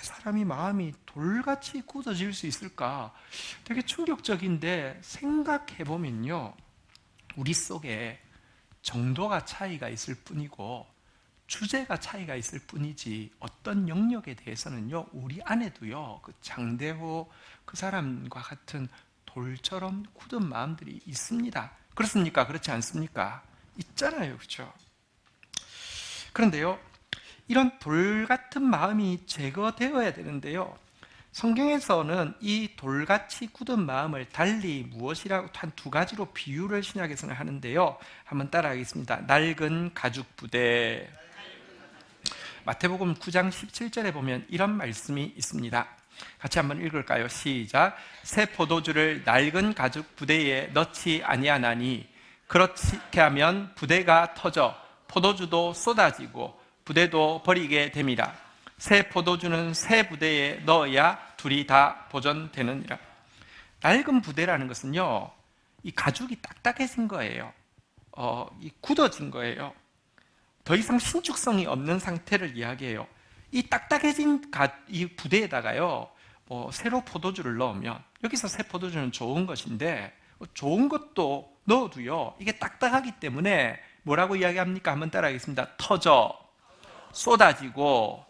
사람이 마음이 돌같이 굳어질 수 있을까? 되게 충격적인데 생각해보면요, 우리 속에 정도가 차이가 있을 뿐이고 주제가 차이가 있을 뿐이지 어떤 영역에 대해서는요, 우리 안에도요, 그 장대호 그 사람과 같은 돌처럼 굳은 마음들이 있습니다. 그렇습니까? 그렇지 않습니까? 있잖아요, 그렇죠? 그런데요, 이런 돌 같은 마음이 제거되어야 되는데요, 성경에서는 이 돌같이 굳은 마음을 달리 무엇이라고 한 두 가지로 비유를 신약에서는 하는데요, 한번 따라하겠습니다. 낡은 가죽 부대. 마태복음 9장 17절에 보면 이런 말씀이 있습니다. 같이 한번 읽을까요? 시작. 새 포도주를 낡은 가죽 부대에 넣지 아니하나니 그렇게 하면 부대가 터져 포도주도 쏟아지고 부대도 버리게 됩니다. 새 포도주는 새 부대에 넣어야 둘이 다 보존되느니라. 낡은 부대라는 것은요, 이 가죽이 딱딱해진 거예요. 이 굳어진 거예요. 더 이상 신축성이 없는 상태를 이야기해요. 이 딱딱해진 이 부대에다가요, 새로 포도주를 넣으면, 여기서 새 포도주는 좋은 것인데 좋은 것도 넣어도요, 이게 딱딱하기 때문에 뭐라고 이야기합니까? 한번 따라하겠습니다. 터져, 쏟아지고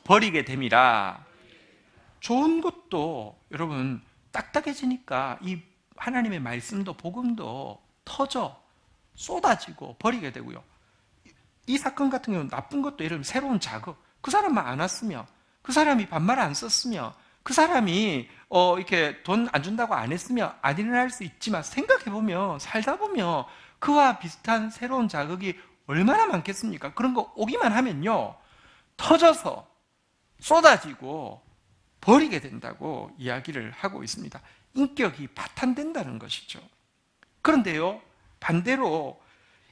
버리게 됨이라. 좋은 것도 여러분 딱딱해지니까 이 하나님의 말씀도 복음도 터져 쏟아지고 버리게 되고요. 이 사건 같은 경우는 나쁜 것도 예를 들면 새로운 자극, 그 사람만 안 왔으면, 그 사람이 반말 안 썼으면, 그 사람이 이렇게 돈 안 준다고 안 했으면 안 일어날 수 있지만, 생각해보면 살다 보면 그와 비슷한 새로운 자극이 얼마나 많겠습니까? 그런 거 오기만 하면요, 터져서 쏟아지고 버리게 된다고 이야기를 하고 있습니다. 인격이 파탄된다는 것이죠. 그런데요, 반대로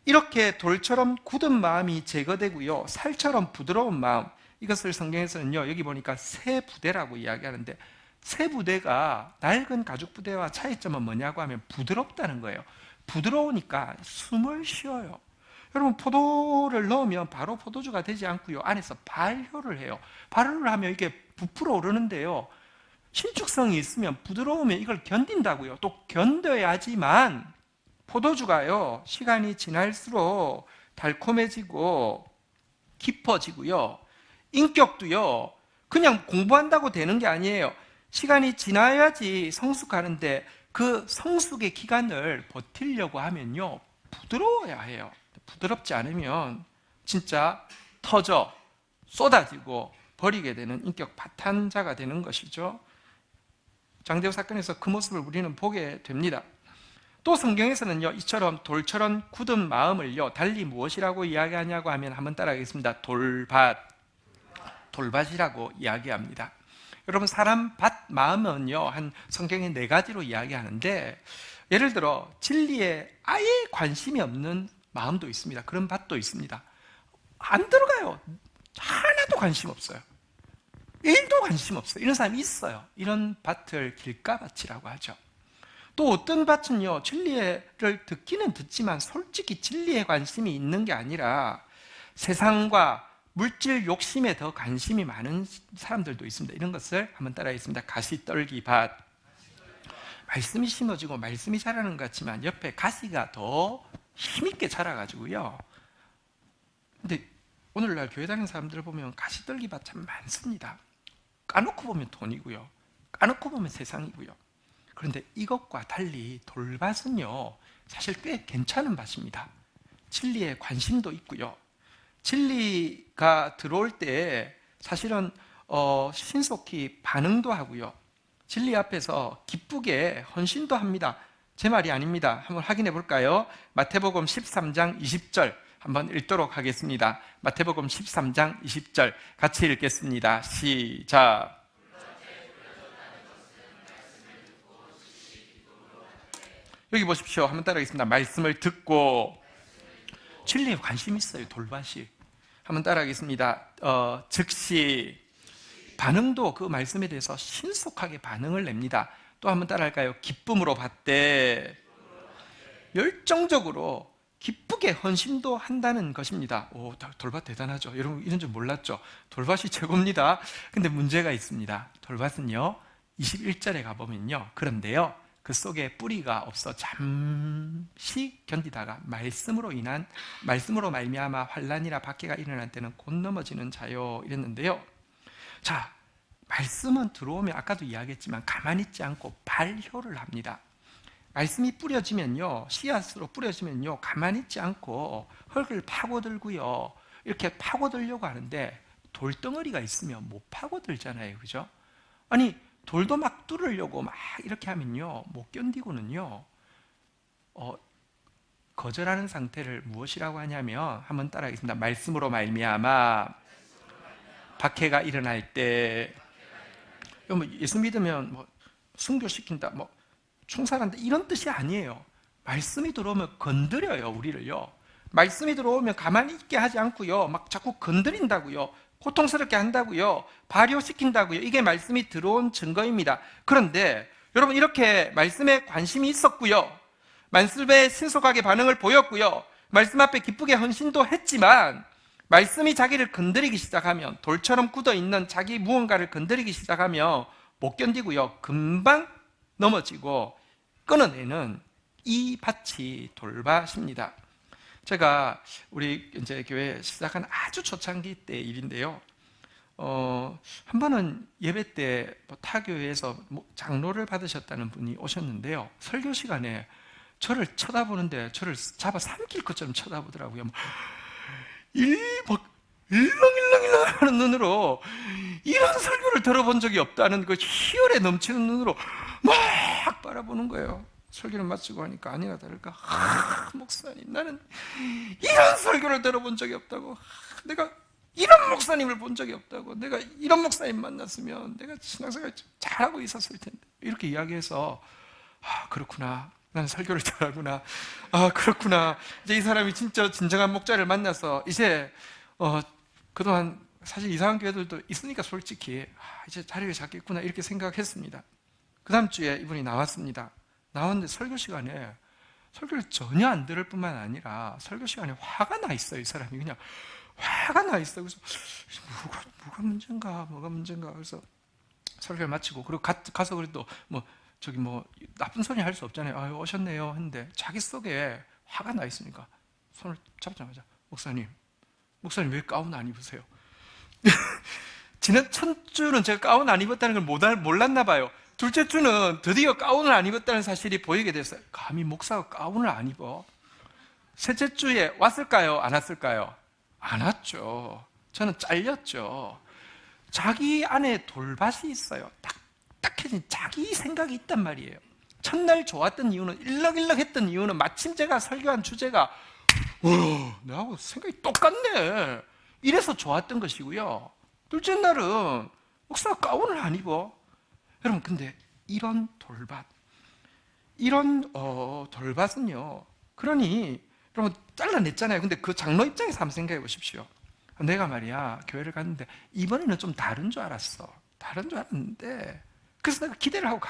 이렇게 돌처럼 굳은 마음이 제거되고요, 살처럼 부드러운 마음, 이것을 성경에서는요, 여기 보니까 새 부대라고 이야기하는데, 새 부대가 낡은 가죽 부대와 차이점은 뭐냐고 하면 부드럽다는 거예요. 부드러우니까 숨을 쉬어요. 여러분, 포도를 넣으면 바로 포도주가 되지 않고요, 안에서 발효를 해요. 발효를 하면 이게 부풀어 오르는데요, 신축성이 있으면, 부드러우면 이걸 견딘다고요. 또 견뎌야지만 포도주가요, 시간이 지날수록 달콤해지고 깊어지고요, 인격도요, 그냥 공부한다고 되는 게 아니에요. 시간이 지나야지 성숙하는데, 그 성숙의 기간을 버티려고 하면요, 부드러워야 해요. 부드럽지 않으면 진짜 터져 쏟아지고 버리게 되는 인격 파탄자가 되는 것이죠. 장대호 사건에서 그 모습을 우리는 보게 됩니다. 또 성경에서는요, 이처럼 돌처럼 굳은 마음을요, 달리 무엇이라고 이야기하냐고 하면 한번 따라하겠습니다. 돌밭이라고 이야기합니다. 여러분, 사람 밭 마음은요, 한 성경에 4가지로 이야기하는데, 예를 들어 진리에 아예 관심이 없는 마음도 있습니다. 그런 밭도 있습니다. 안 들어가요. 하나도 관심 없어요. 1도 관심 없어요. 이런 사람이 있어요. 이런 밭을 길가밭이라고 하죠. 또 어떤 밭은요, 진리를 듣기는 듣지만 솔직히 진리에 관심이 있는 게 아니라 세상과 물질 욕심에 더 관심이 많은 사람들도 있습니다. 이런 것을 한번 따라하겠습니다. 가시떨기 밭. 말씀이 심어지고 말씀이 자라는 것 같지만 옆에 가시가 더 힘있게 자라가지고요. 근데 오늘날 교회 다니는 사람들을 보면 가시떨기 밭 참 많습니다. 까놓고 보면 돈이고요, 까놓고 보면 세상이고요. 그런데 이것과 달리 돌밭은요, 사실 꽤 괜찮은 밭입니다. 진리에 관심도 있고요, 진리가 들어올 때 사실은 신속히 반응도 하고요, 진리 앞에서 기쁘게 헌신도 합니다. 제 말이 아닙니다. 한번 확인해 볼까요? 마태복음 13장 20절 한번 읽도록 하겠습니다. 마태복음 13장 20절 같이 읽겠습니다. 시작. 여기 보십시오. 한번 따라하겠습니다. 말씀을 듣고 진리에 관심 있어요. 돌밭이. 한번 따라하겠습니다. 즉시 반응도 그 말씀에 대해서 신속하게 반응을 냅니다. 또 한번 따라할까요? 기쁨으로 받되 열정적으로 기쁘게 헌신도 한다는 것입니다. 오, 돌밭 대단하죠. 여러분 이런 줄 몰랐죠? 돌밭이 최고입니다. 근데 문제가 있습니다. 돌밭은요 21절에 가보면요, 그런데요 그 속에 뿌리가 없어 잠시 견디다가 말씀으로 말미암아 환난이라 박해가 일어날 때는 곧 넘어지는 자요 이랬는데요. 자, 말씀은 들어오면 아까도 이야기했지만 가만히 있지 않고 발효를 합니다. 말씀이 뿌려지면요, 씨앗으로 뿌려지면요, 가만히 있지 않고 흙을 파고들고요, 이렇게 파고들려고 하는데 돌덩어리가 있으면 못 파고들잖아요, 그죠? 아니 돌도 막 뚫으려고 막 이렇게 하면요 못 견디고는요 거절하는 상태를 무엇이라고 하냐면, 한번 따라하겠습니다. 말씀으로 말미암아 박해가 일어날 때, 뭐 예수 믿으면 뭐 순교시킨다, 뭐 충살한다 이런 뜻이 아니에요. 말씀이 들어오면 건드려요, 우리를요. 말씀이 들어오면 가만히 있게 하지 않고요 막 자꾸 건드린다고요, 고통스럽게 한다고요, 발효시킨다고요. 이게 말씀이 들어온 증거입니다. 그런데 여러분 이렇게 말씀에 관심이 있었고요, 말씀에 신속하게 반응을 보였고요, 말씀 앞에 기쁘게 헌신도 했지만 말씀이 자기를 건드리기 시작하면, 돌처럼 굳어있는 자기 무언가를 건드리기 시작하면 못 견디고요 금방 넘어지고 끊어내는 이 밭이 돌밭입니다. 제가 우리 이제 교회 시작한 아주 초창기 때 일인데요. 한 번은 예배 때 타교회에서 장로를 받으셨다는 분이 오셨는데요. 설교 시간에 저를 쳐다보는데 저를 잡아 삼킬 것처럼 쳐다보더라고요. 일렁일렁 하는 눈으로, 이런 설교를 들어본 적이 없다는 그 희열에 넘치는 눈으로 막 바라보는 거예요. 설교를 마치고 하니까 아니나 다를까, 목사님 나는 이런 설교를 들어본 적이 없다고, 내가 이런 목사님을 본 적이 없다고, 내가 이런 목사님 만났으면 내가 신앙생활 잘하고 있었을 텐데, 이렇게 이야기해서 그렇구나, 나는 설교를 잘하구나, 그렇구나, 이제 이 사람이 진짜 진정한 목자를 만나서 이제 그동안 사실 이상한 교회들도 있으니까 솔직히 이제 자리를 잡겠구나 이렇게 생각했습니다. 그 다음 주에 이분이 나왔습니다. 나왔는데 설교 시간에 설교를 전혀 안 들을 뿐만 아니라 설교 시간에 화가 나 있어요. 이 사람이 그냥 화가 나 있어요. 그래서 뭐가 문제인가 그래서 설교를 마치고, 그리고 가서 그래도 저기 나쁜 소리 할 수 없잖아요. 아유 오셨네요 했는데 자기 속에 화가 나 있으니까 손을 잡자마자 목사님 왜 가운 안 입으세요? 지난 첫 주는 제가 가운 안 입었다는 걸 몰랐나 봐요. 둘째 주는 드디어 가운을 안 입었다는 사실이 보이게 됐어요. 감히 목사가 가운을 안 입어? 셋째 주에 왔을까요? 안 왔을까요? 안 왔죠. 저는 잘렸죠. 자기 안에 돌밭이 있어요. 딱딱해진 자기 생각이 있단 말이에요. 첫날 좋았던 이유는, 일렁일렁했던 이유는 마침 제가 설교한 주제가 나하고 생각이 똑같네 이래서 좋았던 것이고요. 둘째 날은 목사가 가운을 안 입어. 여러분 근데 이런 돌밭은요, 그러니 여러분 잘라냈잖아요. 근데 그 장로 입장에서 한번 생각해 보십시오. 내가 말이야 교회를 갔는데 이번에는 좀 다른 줄 알았는데 그래서 내가 기대를 하고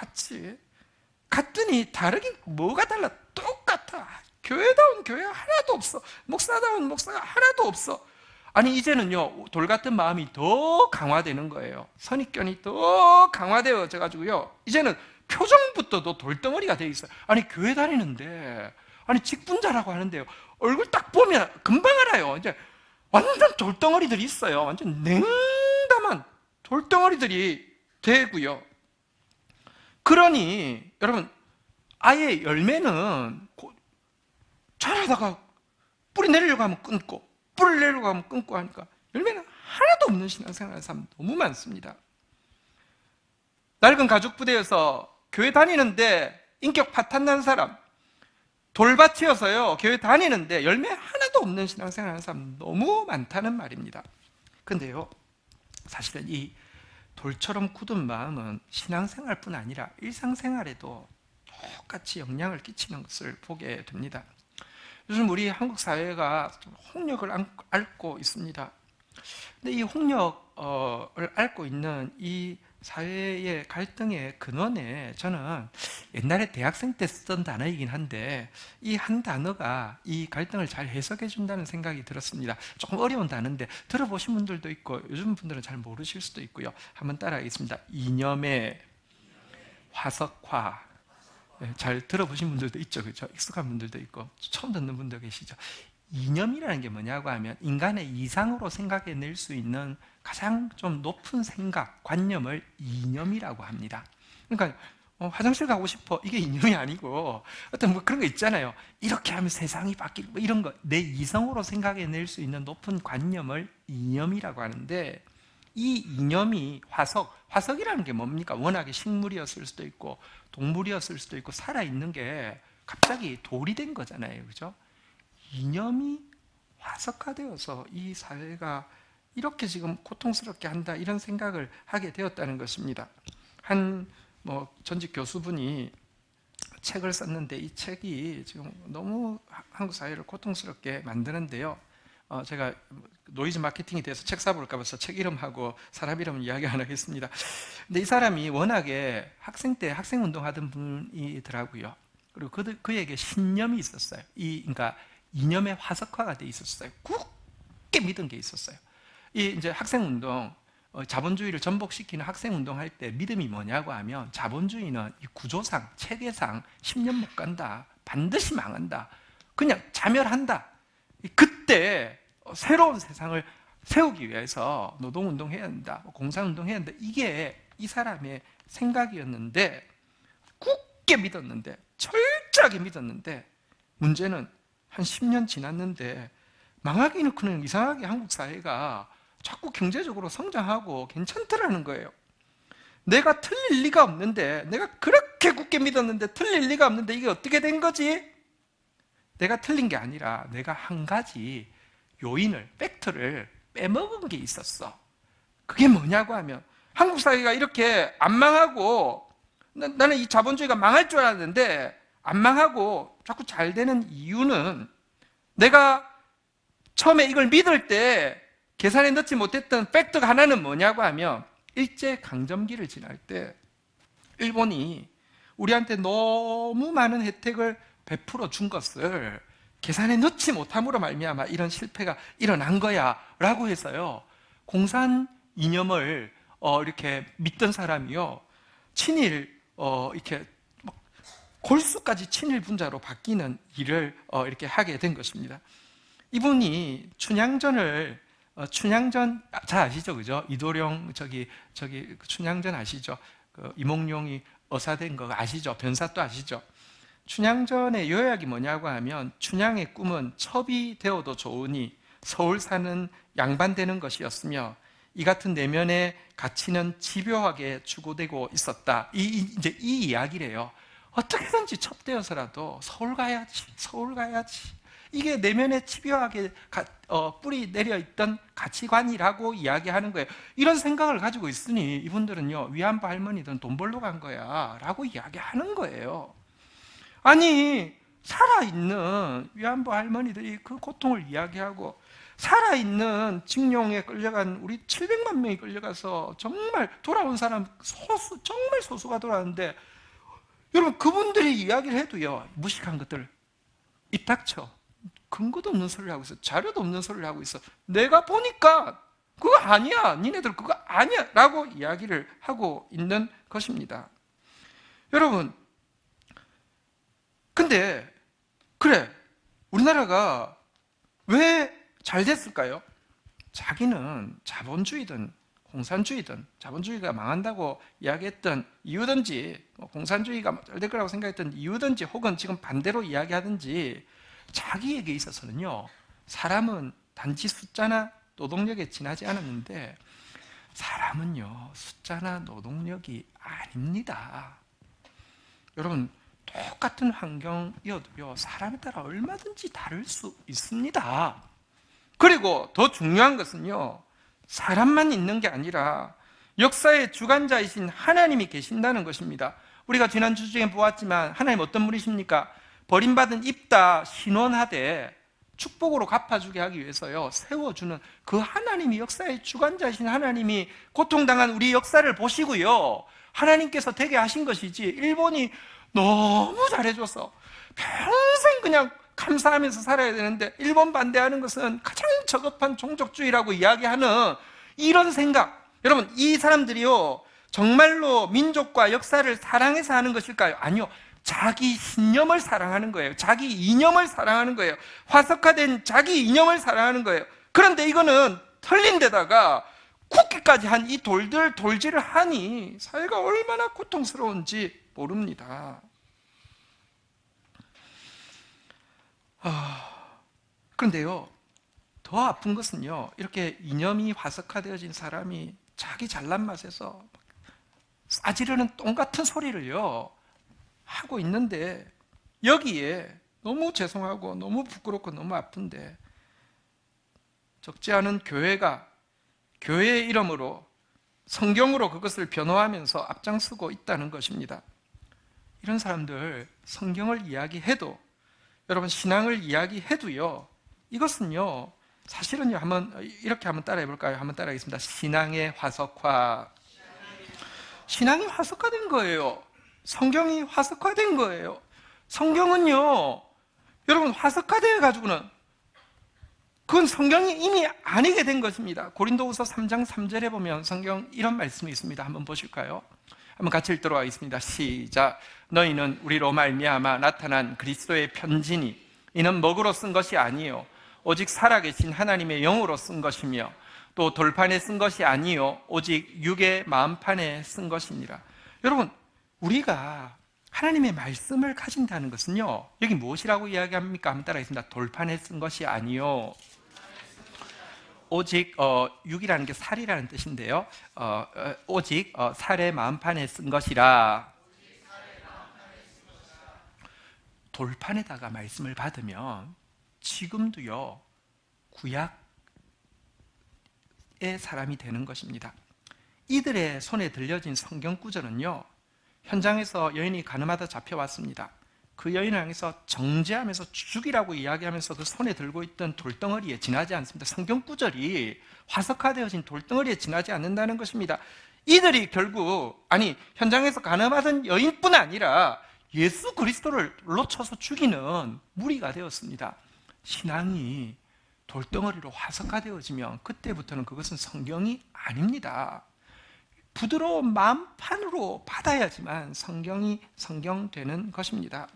갔더니 다르긴 뭐가 달라? 똑같아. 교회다운 교회가 하나도 없어. 목사다운 목사가 하나도 없어. 아니 이제는요 돌 같은 마음이 더 강화되는 거예요. 선입견이 더 강화되어져 가지고요 이제는 표정부터도 돌덩어리가 돼 있어요. 아니 교회 다니는데, 아니 직분자라고 하는데요 얼굴 딱 보면 금방 알아요. 이제 완전 돌덩어리들이 있어요. 완전 냉담한 돌덩어리들이 되고요. 그러니 여러분 아예 열매는 잘하다가 뿌리 내리려고 하면 끊고, 뿌리를 내려고 하면 끊고 하니까 열매는 하나도 없는 신앙생활하는 사람 너무 많습니다. 낡은 가죽 부대에서 교회 다니는데 인격 파탄난 사람, 돌밭이어서요 교회 다니는데 열매 하나도 없는 신앙생활하는 사람 너무 많다는 말입니다. 근데요 사실은 이 돌처럼 굳은 마음은 신앙생활뿐 아니라 일상생활에도 똑같이 영향을 끼치는 것을 보게 됩니다. 요즘 우리 한국 사회가 홍역을 앓고 있습니다. 근데 이 홍역을 앓고 있는 이 사회의 갈등의 근원에 저는 옛날에 대학생 때 쓰던 단어이긴 한데 이 한 단어가 이 갈등을 잘 해석해 준다는 생각이 들었습니다. 조금 어려운 단어인데 들어보신 분들도 있고 요즘 분들은 잘 모르실 수도 있고요. 한번 따라하겠습니다. 이념의 화석화. 잘 들어보신 분들도 있죠, 그렇죠? 익숙한 분들도 있고 처음 듣는 분도 계시죠. 이념이라는 게 뭐냐고 하면 인간의 이상으로 생각해낼 수 있는 가장 좀 높은 생각, 관념을 이념이라고 합니다. 그러니까 화장실 가고 싶어, 이게 이념이 아니고 어떤 뭐 그런 거 있잖아요. 이렇게 하면 세상이 바뀌고 뭐 이런 거, 내 이성으로 생각해낼 수 있는 높은 관념을 이념이라고 하는데, 이 이념이 화석이라는 게 뭡니까? 워낙에 식물이었을 수도 있고 동물이었을 수도 있고 살아있는 게 갑자기 돌이 된 거잖아요, 그죠? 이념이 화석화되어서 이 사회가 이렇게 지금 고통스럽게 한다, 이런 생각을 하게 되었다는 것입니다. 한 전직 교수분이 책을 썼는데 이 책이 지금 너무 한국 사회를 고통스럽게 만드는데요. 제가 노이즈 마케팅에 대해서 책 사볼까 봐서 책 이름하고 사람 이름은 이야기 안 하겠습니다. 근데 이 사람이 워낙에 학생 때 학생 운동하던 분이더라고요. 그리고 그에게 신념이 있었어요. 그러니까 이념의 화석화가 돼 있었어요. 굳게 믿은 게 있었어요. 이제 학생 운동, 자본주의를 전복시키는 학생 운동할 때 믿음이 뭐냐고 하면, 자본주의는 이 구조상, 체계상 10년 못 간다, 반드시 망한다, 그냥 자멸한다. 그때 새로운 세상을 세우기 위해서 노동운동 해야 한다, 공산운동 해야 한다, 이게 이 사람의 생각이었는데, 굳게 믿었는데, 철저하게 믿었는데, 문제는 한 10년 지났는데 망하기는 그냥 이상하게 한국 사회가 자꾸 경제적으로 성장하고 괜찮더라는 거예요. 내가 틀릴 리가 없는데, 내가 그렇게 굳게 믿었는데 틀릴 리가 없는데 이게 어떻게 된 거지? 내가 틀린 게 아니라 내가 한 가지 요인을, 팩트를 빼먹은 게 있었어. 그게 뭐냐고 하면, 한국 사회가 이렇게 안 망하고, 나는 이 자본주의가 망할 줄 알았는데 안 망하고 자꾸 잘 되는 이유는, 내가 처음에 이걸 믿을 때 계산에 넣지 못했던 팩트가 하나는 뭐냐고 하면, 일제강점기를 지날 때 일본이 우리한테 너무 많은 혜택을 베풀어 준 것을 계산에 넣지 못함으로 말미암아 이런 실패가 일어난 거야 라고 해서요, 공산 이념을 이렇게 믿던 사람이요, 친일 이렇게 골수까지 친일 분자로 바뀌는 일을 이렇게 하게 된 것입니다. 이분이 춘향전 잘 아시죠, 그죠? 이도령 춘향전 아시죠? 이몽룡이 어사된 거 아시죠? 변사또 아시죠? 춘향전의 요약이 뭐냐고 하면, 춘향의 꿈은 첩이 되어도 좋으니 서울 사는 양반되는 것이었으며, 이 같은 내면의 가치는 집요하게 추구되고 있었다. 이제 이 이야기래요. 어떻게든지 첩되어서라도 서울 가야지. 이게 내면에 집요하게 뿌리 내려 있던 가치관이라고 이야기하는 거예요. 이런 생각을 가지고 있으니 이분들은요, 위안부 할머니들은 돈 벌러 간 거야 라고 이야기하는 거예요. 아니, 살아있는 위안부 할머니들이 그 고통을 이야기하고, 살아있는 징용에 끌려간 우리 700만 명이 끌려가서 정말 돌아온 사람 정말 소수가 돌아왔는데, 여러분, 그분들이 이야기를 해도요, 무식한 것들 입 닥쳐. 근거도 없는 소리를 하고 있어. 자료도 없는 소리를 하고 있어. 내가 보니까 그거 아니야, 니네들 그거 아니야 라고 이야기를 하고 있는 것입니다. 여러분, 근데 그래, 우리나라가 왜 잘 됐을까요? 자기는 자본주의든 공산주의든, 자본주의가 망한다고 이야기했던 이유든지, 공산주의가 잘 될 거라고 생각했던 이유든지, 혹은 지금 반대로 이야기하든지, 자기에게 있어서는요, 사람은 단지 숫자나 노동력에 지나지 않았는데, 사람은요, 숫자나 노동력이 아닙니다. 여러분, 똑같은 환경이어도요, 사람에 따라 얼마든지 다를 수 있습니다. 그리고 더 중요한 것은요, 사람만 있는 게 아니라 역사의 주관자이신 하나님이 계신다는 것입니다. 우리가 지난주 중에 보았지만 하나님 어떤 분이십니까? 버림받은 입다 신원하되 축복으로 갚아주게 하기 위해서요, 세워주는 그 하나님이 역사의 주관자이신 하나님이 고통당한 우리 역사를 보시고요, 하나님께서 되게 하신 것이지, 일본이 너무 잘해줘서 평생 그냥 감사하면서 살아야 되는데 일본 반대하는 것은 가장 저급한 종족주의라고 이야기하는 이런 생각, 여러분 이 사람들이요 정말로 민족과 역사를 사랑해서 하는 것일까요? 아니요, 자기 신념을 사랑하는 거예요. 자기 이념을 사랑하는 거예요. 화석화된 자기 이념을 사랑하는 거예요. 그런데 이거는 틀린 데다가 국기까지 한 이 돌질을 하니 사회가 얼마나 고통스러운지 모릅니다. 그런데요, 더 아픈 것은요, 이렇게 이념이 화석화되어진 사람이 자기 잘난 맛에서 싸지르는 똥 같은 소리를요 하고 있는데, 여기에 너무 죄송하고 너무 부끄럽고 너무 아픈데 적지 않은 교회가 교회의 이름으로 성경으로 그것을 변호하면서 앞장서고 있다는 것입니다. 이런 사람들 성경을 이야기해도, 여러분 신앙을 이야기해도요, 이것은요 사실은요, 이렇게 한번 따라해 볼까요? 한번 따라하겠습니다. 신앙의 화석화. 신앙이 화석화된 거예요. 성경이 화석화된 거예요. 성경은요, 여러분 화석화되어 가지고는 그건 성경이 이미 아니게 된 것입니다. 고린도후서 3장 3절에 보면 성경 이런 말씀이 있습니다. 한번 보실까요? 한번 같이 읽도록 하겠습니다. 시작. 너희는 우리로 말미암아 나타난 그리스도의 편지니 이는 먹으로 쓴 것이 아니요 오직 살아계신 하나님의 영으로 쓴 것이며 또 돌판에 쓴 것이 아니요 오직 육의 마음판에 쓴 것이니라. 여러분, 우리가 하나님의 말씀을 가진다는 것은요, 여기 무엇이라고 이야기합니까? 한번 따라하겠습니다. 돌판에 쓴 것이 아니요 오직 육이라는 게 살이라는 뜻인데요, 오직 살의 마음판에 쓴 것이라. 돌판에다가 말씀을 받으면 지금도요 구약의 사람이 되는 것입니다. 이들의 손에 들려진 성경 구절은요, 현장에서 여인이 가늠하다 잡혀왔습니다. 그 여인을 향해서 정죄하면서 죽이라고 이야기하면서 그 손에 들고 있던 돌덩어리에 지나지 않습니다. 성경 구절이 화석화되어진 돌덩어리에 지나지 않는다는 것입니다. 이들이 결국 현장에서 가늠하던 여인뿐 아니라 예수 그리스도를 놓쳐서 죽이는 무리가 되었습니다. 신앙이 돌덩어리로 화석화되어지면 그때부터는 그것은 성경이 아닙니다. 부드러운 마음판으로 받아야지만 성경이 성경되는 것입니다.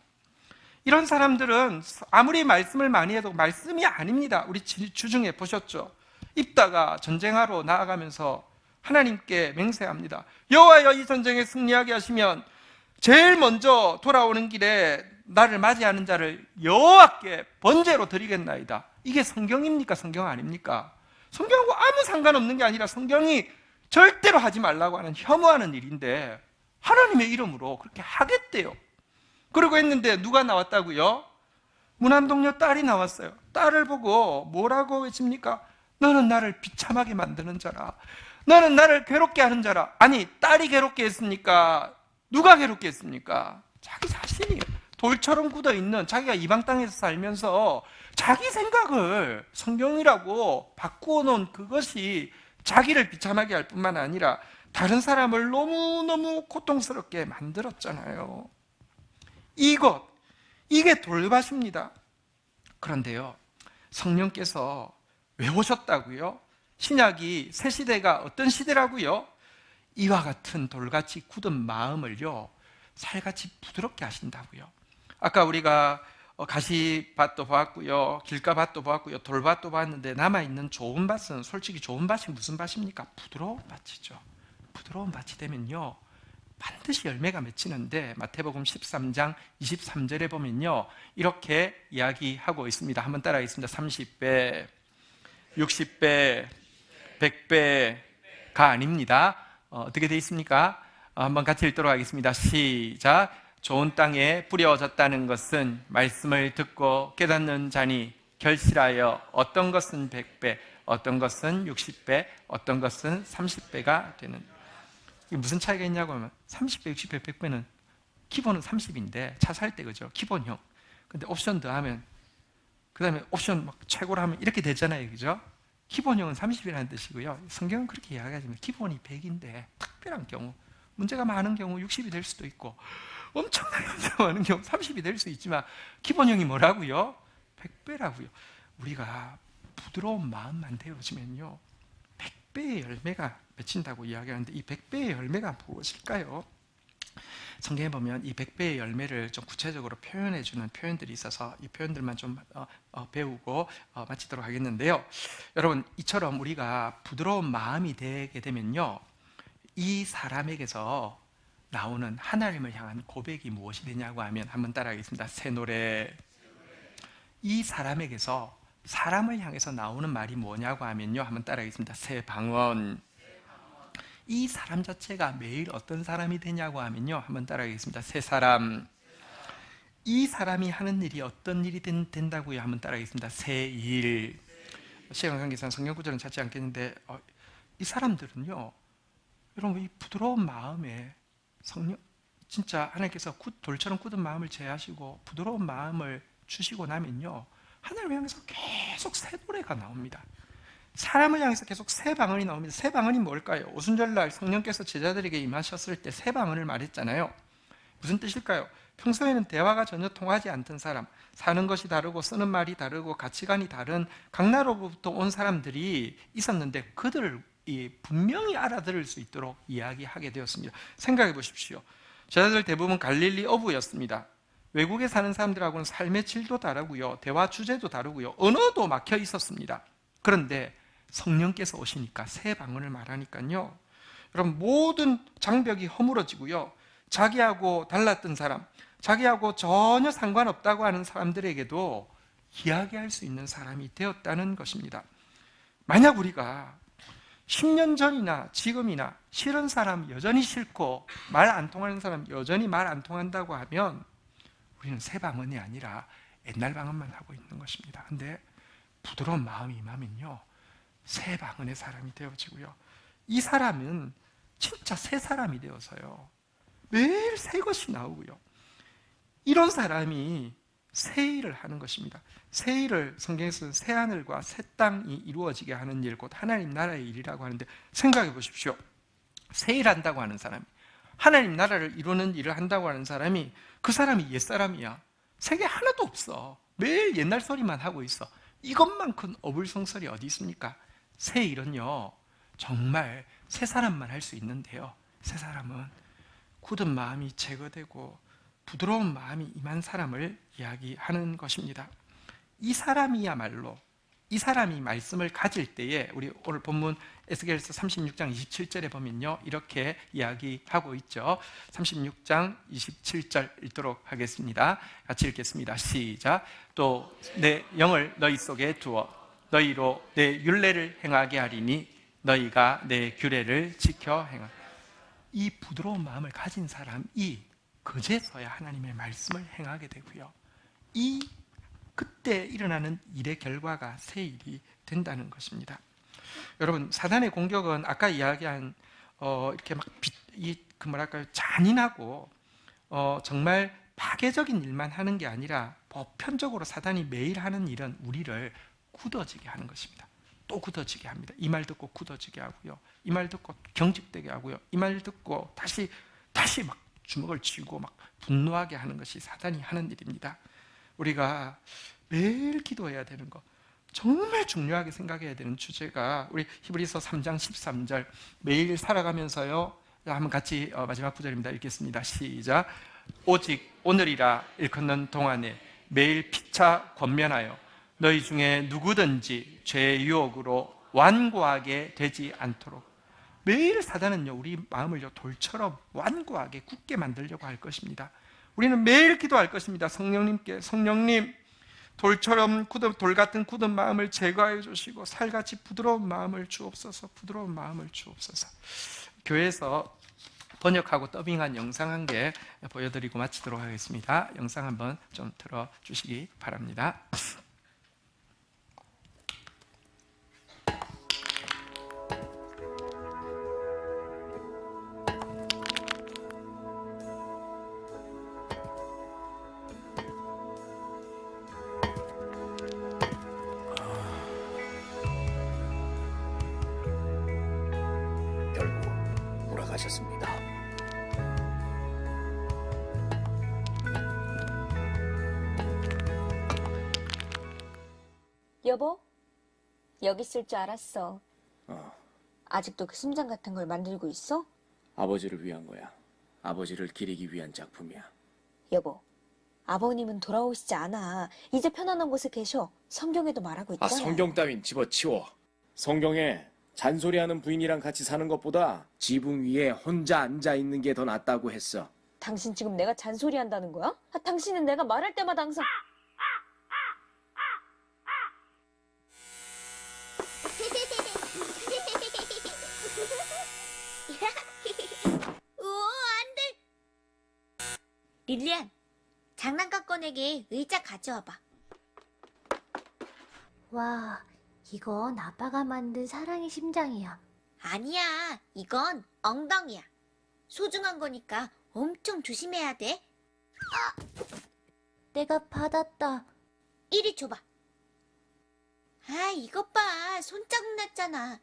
이런 사람들은 아무리 말씀을 많이 해도 말씀이 아닙니다. 우리 주중에 보셨죠? 입다가 전쟁하러 나아가면서 하나님께 맹세합니다. 여호와여, 이 전쟁에 승리하게 하시면 제일 먼저 돌아오는 길에 나를 맞이하는 자를 여호와께 번제로 드리겠나이다. 이게 성경입니까? 성경 아닙니까? 성경하고 아무 상관없는 게 아니라 성경이 절대로 하지 말라고 하는, 혐오하는 일인데 하나님의 이름으로 그렇게 하겠대요. 그러고 했는데 누가 나왔다고요? 무난동녀 딸이 나왔어요. 딸을 보고 뭐라고 외칩니까? 너는 나를 비참하게 만드는 자라. 너는 나를 괴롭게 하는 자라. 아니, 딸이 괴롭게 했습니까? 누가 괴롭게 했습니까? 자기 자신이에요. 돌처럼 굳어있는, 자기가 이방 땅에서 살면서 자기 생각을 성경이라고 바꾸어 놓은 그것이 자기를 비참하게 할 뿐만 아니라 다른 사람을 너무너무 고통스럽게 만들었잖아요. 이게 돌밭입니다. 그런데요, 성령께서 왜 오셨다고요? 신약이 새 시대가 어떤 시대라고요? 이와 같은 돌같이 굳은 마음을요 살같이 부드럽게 하신다고요. 아까 우리가 가시밭도 보았고요, 길가밭도 보았고요, 돌밭도 보았는데 남아있는 좋은 밭은, 솔직히 좋은 밭이 무슨 밭입니까? 부드러운 밭이죠. 부드러운 밭이 되면요 반드시 열매가 맺히는데, 마태복음 13장 23절에 보면요 이렇게 이야기하고 있습니다. 한번 따라하겠습니다. 30배, 60배, 100배가 아닙니다. 어떻게 되어 있습니까? 한번 같이 읽도록 하겠습니다. 시작. 좋은 땅에 뿌려졌다는 것은 말씀을 듣고 깨닫는 자니 결실하여 어떤 것은 100배, 어떤 것은 60배, 어떤 것은 30배가 되는. 이게 무슨 차이가 있냐고 하면 30배, 60배, 100배는 기본은 30인데 차 살 때 그죠? 기본형. 근데 옵션 더하면 그 다음에 옵션 막 최고로 하면 이렇게 되잖아요, 그죠? 기본형은 30이라는 뜻이고요. 성경은 그렇게 이야기하지만 기본이 100인데 특별한 경우, 문제가 많은 경우 60이 될 수도 있고 엄청나게 문제가 많은 경우 30이 될 수 있지만 기본형이 뭐라고요? 100배라고요. 우리가 부드러운 마음만 되어지면요 100배의 열매가 맺힌다고 이야기하는데 이 100배의 열매가 무엇일까요? 성경에 보면 이 100배의 열매를 좀 구체적으로 표현해 주는 표현들이 있어서 이 표현들만 좀 배우고 마치도록 하겠는데요. 여러분, 이처럼 우리가 부드러운 마음이 되게 되면요 이 사람에게서 나오는 하나님을 향한 고백이 무엇이 되냐고 하면 한번 따라하겠습니다. 새 노래. 이 사람에게서 사람을 향해서 나오는 말이 뭐냐고 하면요 한번 따라하겠습니다. 새 방언. 이 사람 자체가 매일 어떤 사람이 되냐고 하면요 한번 따라하겠습니다. 새 사람. 이 사람이 하는 일이 어떤 일이 된다고요? 한번 따라하겠습니다. 새 일. 시간 관계상 성경 구절은 찾지 않겠는데 이 사람들은요 여러분 이 부드러운 마음에 성령 진짜 하나님께서 돌처럼 굳은 마음을 제하시고 부드러운 마음을 주시고 나면요 하나님을 향해서 계속 새 노래가 나옵니다. 사람을 향해서 계속 새 방언이 나옵니다. 새 방언이 뭘까요? 오순절날 성령께서 제자들에게 임하셨을 때 새 방언을 말했잖아요. 무슨 뜻일까요? 평소에는 대화가 전혀 통하지 않던 사람, 사는 것이 다르고 쓰는 말이 다르고 가치관이 다른 각 나라로부터 온 사람들이 있었는데 그들을 분명히 알아들을 수 있도록 이야기하게 되었습니다. 생각해 보십시오. 제자들 대부분 갈릴리 어부였습니다. 외국에 사는 사람들하고는 삶의 질도 다르고요, 대화 주제도 다르고요, 언어도 막혀 있었습니다. 그런데 성령께서 오시니까 새 방언을 말하니까요 여러분 모든 장벽이 허물어지고요 자기하고 달랐던 사람, 자기하고 전혀 상관없다고 하는 사람들에게도 이야기할 수 있는 사람이 되었다는 것입니다. 만약 우리가 10년 전이나 지금이나 싫은 사람 여전히 싫고 말 안 통하는 사람 여전히 말 안 통한다고 하면 우리는 새 방언이 아니라 옛날 방언만 하고 있는 것입니다. 근데 부드러운 마음이 임하면요 새 방언의 사람이 되어지고요 이 사람은 진짜 새 사람이 되어서요 매일 새 것이 나오고요 이런 사람이 새 일을 하는 것입니다. 새 일을 성경에서는 새 하늘과 새 땅이 이루어지게 하는 일, 곧 하나님 나라의 일이라고 하는데 생각해 보십시오. 새 일 한다고 하는 사람이, 하나님 나라를 이루는 일을 한다고 하는 사람이, 그 사람이 옛사람이야. 세계 하나도 없어. 매일 옛날 소리만 하고 있어. 이것만큼 어불성설이 어디 있습니까? 새 일은요 정말 새 사람만 할 수 있는데요 새 사람은 굳은 마음이 제거되고 부드러운 마음이 임한 사람을 이야기하는 것입니다. 이 사람이야말로 이 사람이 말씀을 가질 때에 우리 오늘 본문 에스겔서 36장 27절에 보면요 이렇게 이야기하고 있죠. 36장 27절 읽도록 하겠습니다. 같이 읽겠습니다. 시작. 또 내 영을 너희 속에 두어 너희로 내 율례를 행하게 하리니 너희가 내 규례를 지켜 행하. 이 부드러운 마음을 가진 사람이 그제서야 하나님의 말씀을 행하게 되고요 그때 일어나는 일의 결과가 새 일이 된다는 것입니다. 여러분, 사단의 공격은 아까 이야기한 이렇게 막 잔인하고 정말 파괴적인 일만 하는 게 아니라 보편적으로 사단이 매일 하는 일은 우리를 굳어지게 하는 것입니다. 또 굳어지게 합니다. 이 말 듣고 굳어지게 하고요, 이 말 듣고 경직되게 하고요, 이 말 듣고 다시 막 주먹을 쥐고 막 분노하게 하는 것이 사단이 하는 일입니다. 우리가 매일 기도해야 되는 것, 정말 중요하게 생각해야 되는 주제가 우리 히브리서 3장 13절 매일 살아가면서요 한번 같이 마지막 구절입니다. 읽겠습니다. 시작. 오직 오늘이라 일컫는 동안에 매일 피차 권면하여 너희 중에 누구든지 죄의 유혹으로 완고하게 되지 않도록. 매일 사단은요 우리 마음을요 돌처럼 완고하게 굳게 만들려고 할 것입니다. 우리는 매일 기도할 것입니다. 성령님께, 성령님 돌처럼 돌 같은 굳은 마음을 제거해 주시고 살같이 부드러운 마음을 주옵소서. 부드러운 마음을 주옵소서. 교회에서 번역하고 더빙한 영상 한 개 보여드리고 마치도록 하겠습니다. 영상 한번 좀 틀어주시기 바랍니다. 하셨습니다. 여보, 여기 있을 줄 알았어. 어, 아직도 그 심장 같은 걸 만들고 있어? 아버지를 위한 거야. 아버지를 기리기 위한 작품이야. 여보, 아버님은 돌아오시지 않아. 이제 편안한 곳에 계셔. 성경에도 말하고 아, 있잖아. 성경 따윈 집어치워. 성경에 잔소리하는 부인이랑 같이 사는 것보다 지붕 위에 혼자 앉아 있는 게 더 낫다고 했어. 당신 지금 내가 잔소리 한다는 거야? 당신은 내가 말할 때마다 항상 릴리안, 장난감 꺼내게 의자 가져와봐. 와, 이건 아빠가 만든 사랑의 심장이야. 아니야, 이건 엉덩이야. 소중한 거니까 엄청 조심해야 돼. 내가 받았다. 이리 줘봐. 아, 이것 봐. 손자국 났잖아.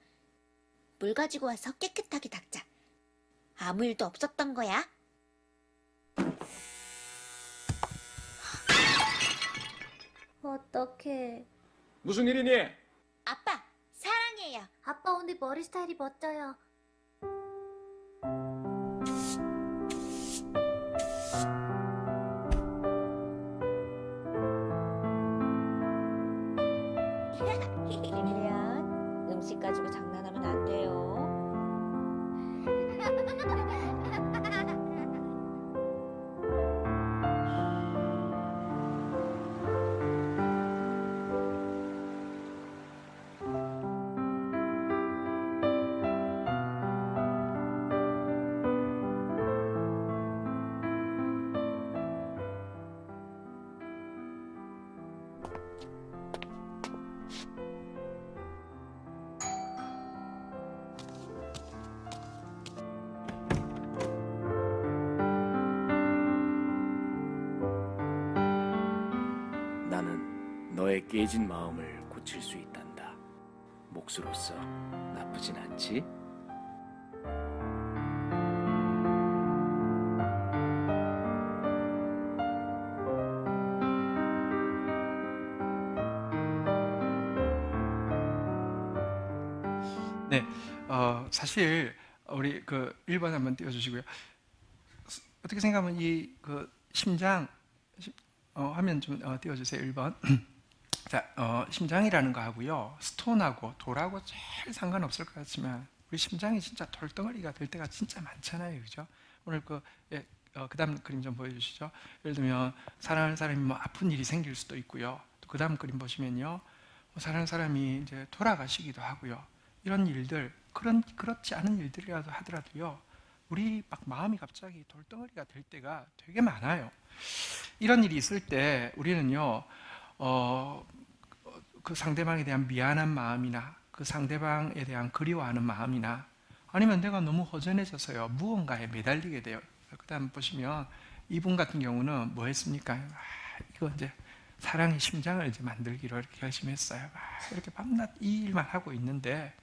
물 가지고 와서 깨끗하게 닦자. 아무 일도 없었던 거야. 어떡해. 무슨 일이니? 아빠, 사랑해요. 아빠 오늘 머리 스타일이 멋져요. 릴리안, 음식 가지고 장난하면 안 돼요. 나는 너의 깨진 마음을 고칠 수 있단다. 몫으로서 나쁘진 않지? 네, 사실 우리 그 1번 한번 띄워주시고요. 어떻게 생각하면 이 그 심장 화면 좀 띄워주세요. 1번. 자, 심장이라는 거 하고요, 스톤하고 돌하고 제일 상관없을 것 같지만 우리 심장이 진짜 돌덩어리가 될 때가 진짜 많잖아요, 그죠? 오늘 그다음 그림 좀 보여주시죠. 예를 들면 사랑하는 사람이 뭐 아픈 일이 생길 수도 있고요. 또 그다음 그림 보시면요, 뭐 사랑하는 사람이 이제 돌아가시기도 하고요. 이런 일들, 그렇지 않은 일들이라도 하더라도요, 우리 막 마음이 갑자기 돌덩어리가 될 때가 되게 많아요. 이런 일이 있을 때 우리는요, 그 상대방에 대한 미안한 마음이나 그 상대방에 대한 그리워하는 마음이나 아니면 내가 너무 허전해져서요, 무언가에 매달리게 돼요. 그 다음 보시면 이분 같은 경우는 뭐 했습니까? 이거 이제 사랑의 심장을 이제 만들기로 이렇게 결심했어요. 이렇게 밤낮 이 일만 하고 있는데,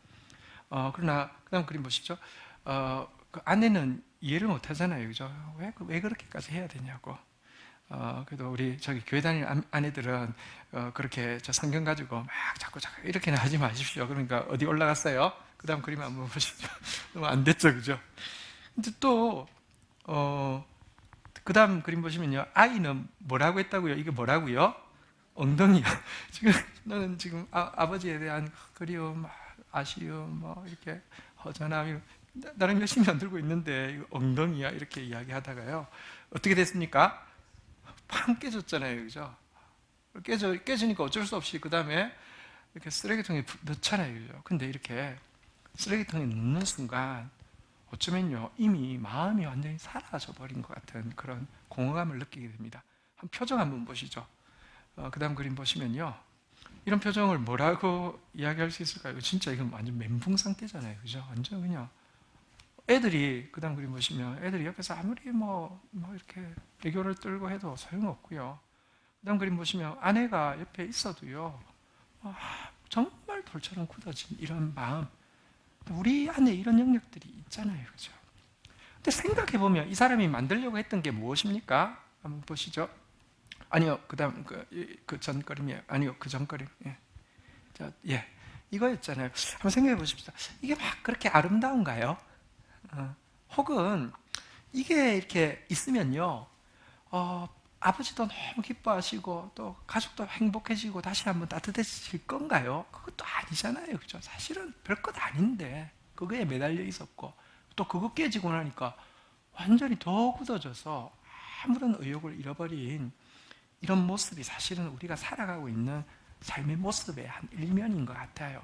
그러나 그 다음 그림 보시죠. 그 아내는 이해를 못 하잖아요, 그죠? 왜 그렇게까지 해야 되냐고. 그래도 우리 저기 교회 다니는 아내들은 그렇게 저 성경 가지고 막 자꾸 이렇게는 하지 마십시오. 그러니까 어디 올라갔어요? 그 다음 그림 한번 보시죠. 너무 안 됐죠, 그죠? 근데 또 그 다음 그림 보시면요, 아이는 뭐라고 했다고요? 이게 뭐라고요? 엉덩이야. 지금 나는 지금 아버지에 대한 그리움, 아쉬움, 뭐 이렇게 허전함, 나름 열심히 만들고 있는데 이거 엉덩이야 이렇게 이야기하다가요, 어떻게 됐습니까? 팡 깨졌잖아요, 그죠? 깨지니까 어쩔 수 없이 그 다음에 이렇게 쓰레기통에 넣잖아요, 그죠? 근데 이렇게 쓰레기통에 넣는 순간 어쩌면요, 이미 마음이 완전히 사라져 버린 것 같은 그런 공허감을 느끼게 됩니다. 한 표정 한번 보시죠. 그 다음 그림 보시면요, 이런 표정을 뭐라고 이야기할 수 있을까요? 진짜 이건 완전 멘붕 상태잖아요, 그죠? 완전 그냥 애들이, 그 다음 그림 보시면 애들이 옆에서 아무리 뭐 이렇게 애교를 떨고 해도 소용없고요. 그 다음 그림 보시면 아내가 옆에 있어도요, 정말 돌처럼 굳어진 이런 마음, 우리 안에 이런 영역들이 있잖아요, 그죠? 근데 생각해 보면 이 사람이 만들려고 했던 게 무엇입니까? 한번 보시죠. 아니요, 그다음 그 전거림이에요. 아니요, 그 전거림. 예. 자, 예, 이거였잖아요. 한번 생각해 보십시다. 이게 막 그렇게 아름다운가요? 혹은 이게 이렇게 있으면요, 아버지도 너무 기뻐하시고 또 가족도 행복해지고 다시 한번 따뜻해질 건가요? 그것도 아니잖아요, 그죠? 사실은 별것 아닌데 그거에 매달려 있었고 또 그거 깨지고 나니까 완전히 더 굳어져서 아무런 의욕을 잃어버린 이런 모습이 사실은 우리가 살아가고 있는 삶의 모습의 한 일면인 것 같아요.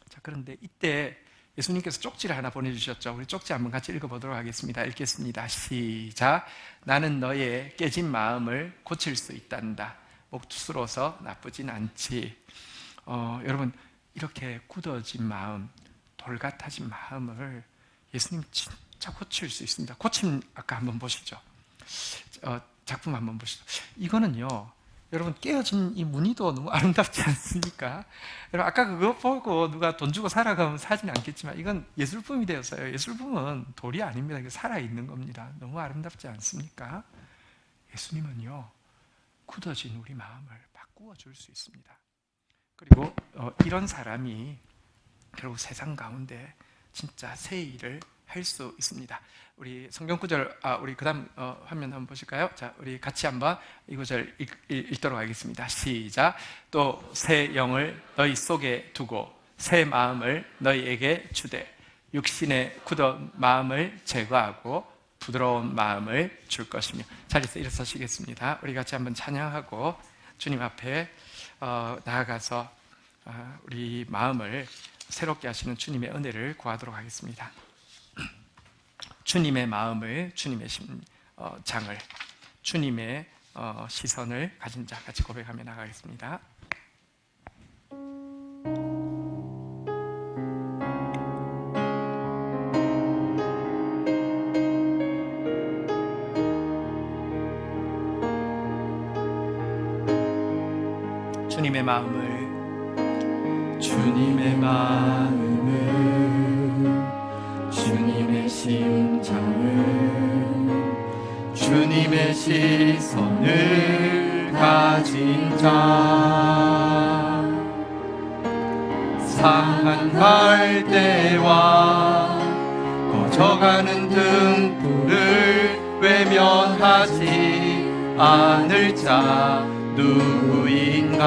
자, 그런데 이때 예수님께서 쪽지를 하나 보내주셨죠. 우리 쪽지 한번 같이 읽어보도록 하겠습니다. 읽겠습니다. 시작. 나는 너의 깨진 마음을 고칠 수 있단다. 목투스로서 나쁘진 않지. 여러분, 이렇게 굳어진 마음, 돌같아진 마음을 예수님 진짜 고칠 수 있습니다. 고침 아까 한번 보시죠. 작품 한번 보시죠. 이거는요, 여러분, 깨어진 이 무늬도 너무 아름답지 않습니까? 여러분, 아까 그거 보고 누가 돈 주고 사라가면 사진 않겠지만 이건 예술품이 되어서요. 예술품은 돌이 아닙니다. 이게 살아있는 겁니다. 너무 아름답지 않습니까? 예수님은요, 굳어진 우리 마음을 바꾸어 줄 수 있습니다. 그리고 이런 사람이 결국 세상 가운데 진짜 새 일을 할 수 있습니다. 우리 성경 구절, 우리 그다음 화면 한번 보실까요? 자, 우리 같이 한번 이 구절 읽도록 하겠습니다. 시작. 또 새 영을 너희 속에 두고 새 마음을 너희에게 주되 육신의 굳은 마음을 제거하고 부드러운 마음을 줄 것이며. 자리에서 일어서시겠습니다. 우리 같이 한번 찬양하고 주님 앞에 나아가서 우리 마음을 새롭게 하시는 주님의 은혜를 구하도록 하겠습니다. 주님의 마음을, 주님의 장을, 주님의 시선을 가진 자 같이 고백하며 나가겠습니다. 주님의 마음을, 주님의 마음을, 주님의 심장을, 주님의 시선을 가진 자, 상한 갈대와 꺼져가는 등불을 외면하지 않을 자 누구인가?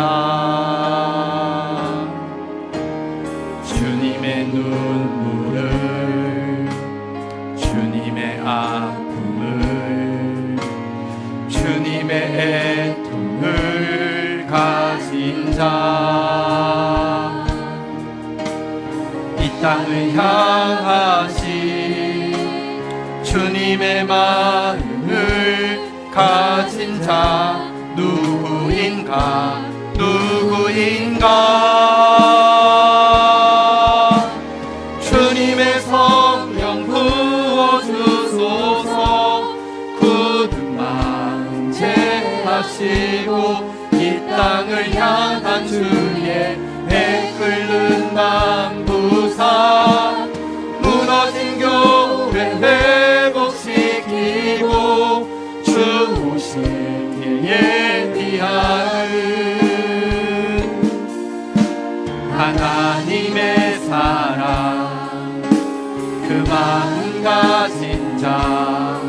주님의 눈물을, 주님의 아픔을, 주님의 애통을 가진 자, 이 땅을 향하신 주님의 마음을 가진 자 누구인가? 누구인가? 주님의 성령 부어주소서. 굳은 마음 제하시고 이 땅을 향한 주의 배 끓는 마음 부사, 무너진 교회 회복시키고 주 오실 때에 비하는 하나님의 사랑, 그 마음 가진 자,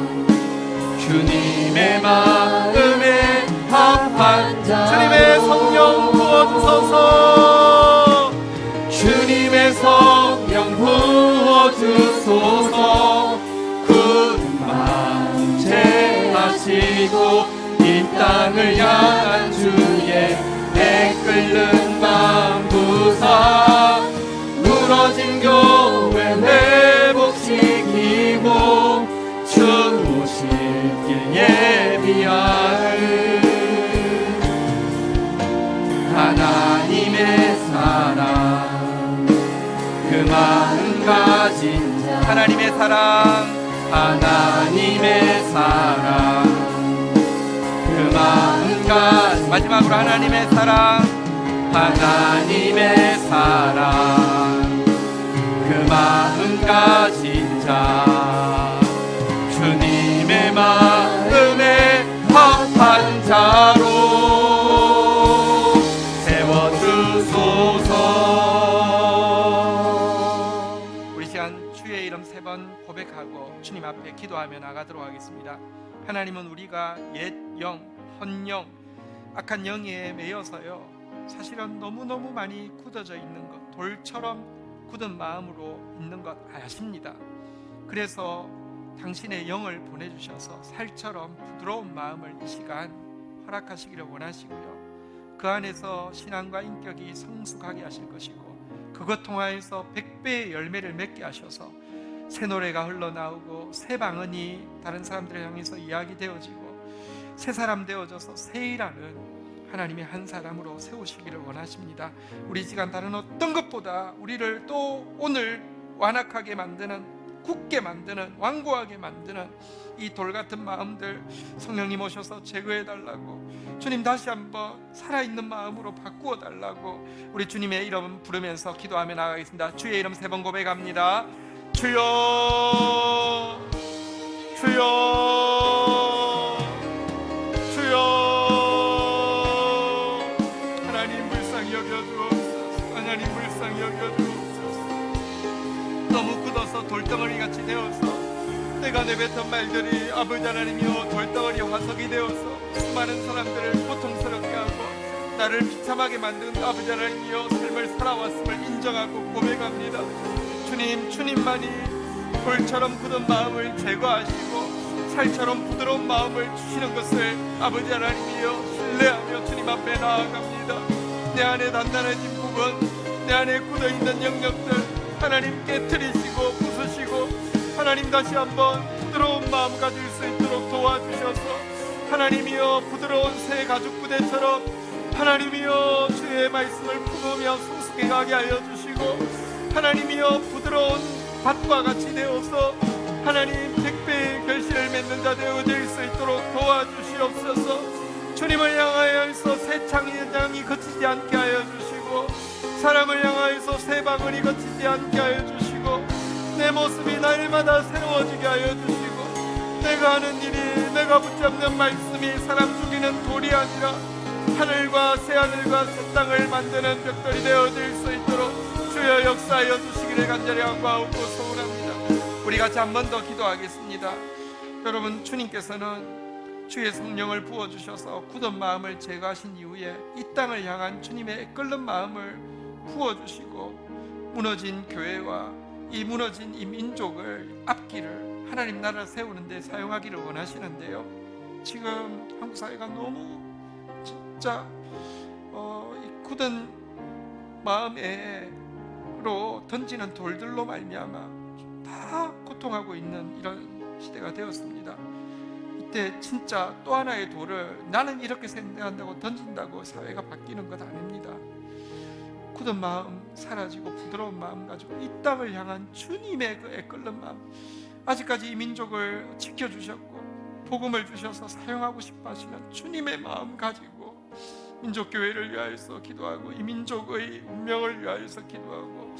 주님의 마음에 합한 자, 주님의 성령 부어주소서. 주님의 성령 부어주소서. 굳은 마음 제하시고 이 땅을 향한 주의 배 끓는 마음 부사, 무너진 교회 회복시키고 주 오실 길 예비하는 하나님의 사랑, 그 마음 가진 자, 하나님의 사랑, 하나님의 사랑, 그 마음 가진, 마지막으로 하나님의 사랑, 하나님의 사랑, 그 마음 가진 자, 주소서. 우리 시간 주의 이름 3번 고백하고 주님 앞에 기도하며 나가도록 하겠습니다. 하나님은 우리가 옛 영, 헌영, 악한 영에 매여서요 사실은 너무너무 많이 굳어져 있는 것, 돌처럼 굳은 마음으로 있는 것 아십니다. 그래서 당신의 영을 보내주셔서 살처럼 부드러운 마음을 이 시간 허락하시기를 원하시고요, 그 안에서 신앙과 인격이 성숙하게 하실 것이고, 그것 통하여서 100배의 열매를 맺게 하셔서 새 노래가 흘러나오고 새 방언이 다른 사람들을 향해서 이야기되어지고 새 사람 되어져서 새 일하는 하나님의 한 사람으로 세우시기를 원하십니다. 우리 시간 다른 어떤 것보다 우리를 또 오늘 완악하게 만드는, 굳게 만드는, 완고하게 만드는 이 돌같은 마음들 성령님 오셔서 제거해달라고, 주님 다시 한번 살아있는 마음으로 바꾸어 달라고 우리 주님의 이름 부르면서 기도하며 나가겠습니다. 주의 이름 3번 고백합니다. 주여, 주여, 주여. 하나님 불쌍히 여겨주옵소서. 하나님 불쌍히 여겨주옵소서. 너무 굳어서 돌덩어리같이 되어서 때가 내뱉은 말들이 아버지 하나님이여 돌덩어리 화석이 되어서 수많은 사람들을 고통스럽게 하고 나를 비참하게 만든 아버지 하나님이여 삶을 살아왔음을 인정하고 고백합니다. 주님, 주님만이 돌처럼 굳은 마음을 제거하시고 살처럼 부드러운 마음을 주시는 것을 아버지 하나님이여 신뢰하며 주님 앞에 나아갑니다. 내 안에 단단해진 부분, 내 안에 굳어있는 영역들 하나님 깨트리시고 부수시고 하나님 다시 한번 부드러운 마음 가질 수 있도록 도와주셔서 하나님이여 부드러운 새 가죽 부대처럼 하나님이여 주의 말씀을 품으며 성숙해 가게 하여 주시고 하나님이여 부드러운 밭과 같이 되어서 하나님 100배의 결실을 맺는 자 되어질 수 있도록 도와주시옵소서. 주님을 향하여서 새 창의장이 거치지 않게 하여 주시고 사람을 향하여서 새 방언이 거치지 않게 하여 주시고 내 모습이 날마다 새로워지게 하여 주시고 내가 하는 일이, 내가 붙잡는 말씀이 사람 죽이는 돌이 아니라 하늘과 새하늘과 새 땅을 만드는 벽돌이 되어질 수 있도록 주여 역사하여 주시기를 간절히 간구하고 소원합니다. 우리 같이 한 번 더 기도하겠습니다. 여러분, 주님께서는 주의 성령을 부어주셔서 굳은 마음을 제거하신 이후에 이 땅을 향한 주님의 끓는 마음을 부어주시고 무너진 교회와 이 무너진 이 민족을 앞길을 하나님 나라 세우는 데 사용하기를 원하시는데요, 지금 한국 사회가 너무 진짜 이 굳은 마음으로 던지는 돌들로 말미암아 다 고통하고 있는 이런 시대가 되었습니다. 이때 진짜 또 하나의 돌을 나는 이렇게 생각한다고 던진다고 사회가 바뀌는 것 아닙니다. 굳은 마음 사라지고 부드러운 마음 가지고 이 땅을 향한 주님의 그 애끓는 마음, 아직까지 이 민족을 지켜주셨고 복음을 주셔서 사용하고 싶어 하시는 주님의 마음 가지고 민족교회를 위하여서 기도하고 이 민족의 운명을 위하여서 기도하고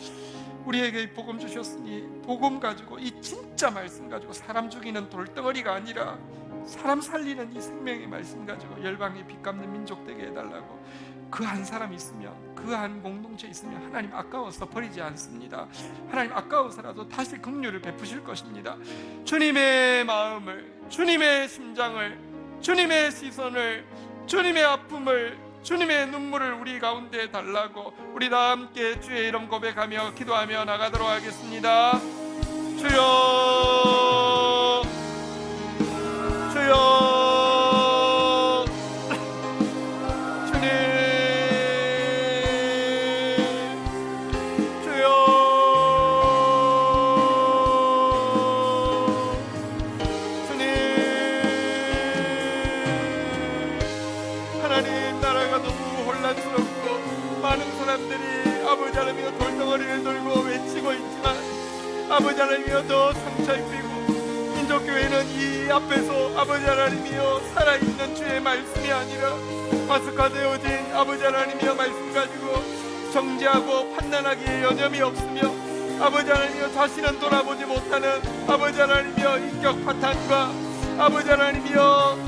우리에게 이 복음 주셨으니 복음 가지고 이 진짜 말씀 가지고 사람 죽이는 돌덩어리가 아니라 사람 살리는 이 생명의 말씀 가지고 열방에 빛 갚는 민족 되게 해달라고. 그 한 사람 있으면, 그 한 공동체 있으면 하나님 아까워서 버리지 않습니다. 하나님 아까워서라도 다시 긍휼을 베푸실 것입니다. 주님의 마음을, 주님의 심장을, 주님의 시선을, 주님의 아픔을, 주님의 눈물을 우리 가운데 달라고 우리 다 함께 주의 이름 고백하며 기도하며 나가도록 하겠습니다. 주여, 주여, 주님, 주여, 주님. 하나님 나라가 너무 혼란스럽고 많은 사람들이 아버지 하나님이여 돌덩어리를 들고 외치고 있지만 아버지 하나님이여 더 상처 입히고 민족교회는 이 앞에서 아버지 하나님이여 살아있는 주의 말씀이 아니라 마스카되어진 아버지 하나님이여 말씀 가지고 정죄하고 판단하기에 여념이 없으며 아버지 하나님이여 다시는 돌아보지 못하는 아버지 하나님이여 인격 파탄과 아버지 하나님이여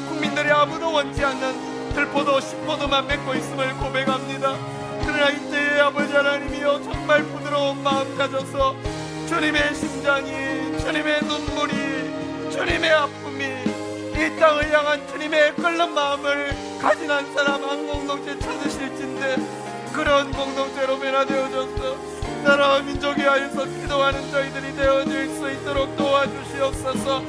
국민들이 아무도 원치 않는 들포도 10포도만 맺고 있음을 고백합니다. 그러나 쏟아져서 주님의 심장이, 주님의 눈물이, 주님의 아픔이 이 땅을 향한 주님의 끓는 마음을 가진 한 사람 한 공동체 찾으실진데 그런 공동체로 변화되어져서 나라와 민족이 하여서 기도하는 저희들이 되어질 수 있도록 도와주시옵소서.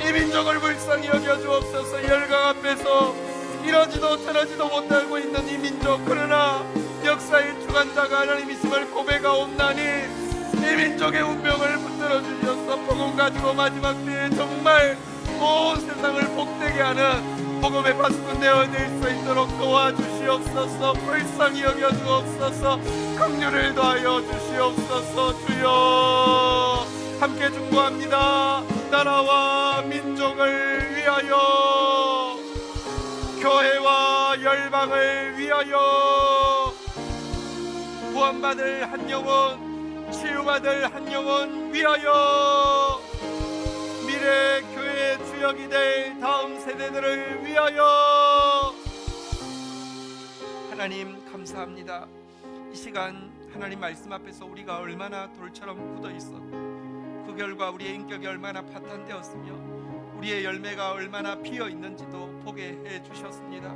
이 민족을 불쌍히 여겨주옵소서. 열강 앞에서 이러지도 저러지도 못하고 있는 이 민족, 그러나 역사의 주관자가 하나님이심을 고백하옵나니 이 민족의 운명을 붙들어 주셔서 복음 가지고 마지막 때에 정말 온 세상을 복되게 하는 복음의 파수꾼 되어질 수 있도록 도와주시옵소서. 불쌍히 여겨주옵소서. 긍휼을 더하여 주시옵소서. 주여 함께 중보합니다. 나라와 민족을 위하여, 교회와 열방을 위하여, 구원받을 한 영혼, 치유받을 한 영혼 위하여, 미래 교회의 주역이 될 다음 세대들을 위하여. 하나님 감사합니다. 이 시간 하나님 말씀 앞에서 우리가 얼마나 돌처럼 굳어 있었고 그 결과 우리의 인격이 얼마나 파탄되었으며 우리의 열매가 얼마나 피어 있는지도 보게 해 주셨습니다.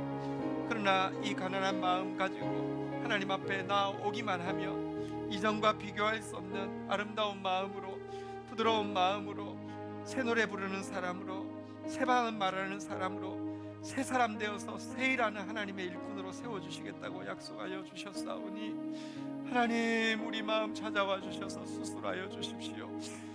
그러나 이 가난한 마음 가지고 하나님 앞에 나오기만 하며 이전과 비교할 수 없는 아름다운 마음으로, 부드러운 마음으로, 새 노래 부르는 사람으로, 새 방언 말하는 사람으로, 새 사람 되어서 새 일하는 하나님의 일꾼으로 세워주시겠다고 약속하여 주셨사오니 하나님 우리 마음 찾아와 주셔서 수술하여 주십시오.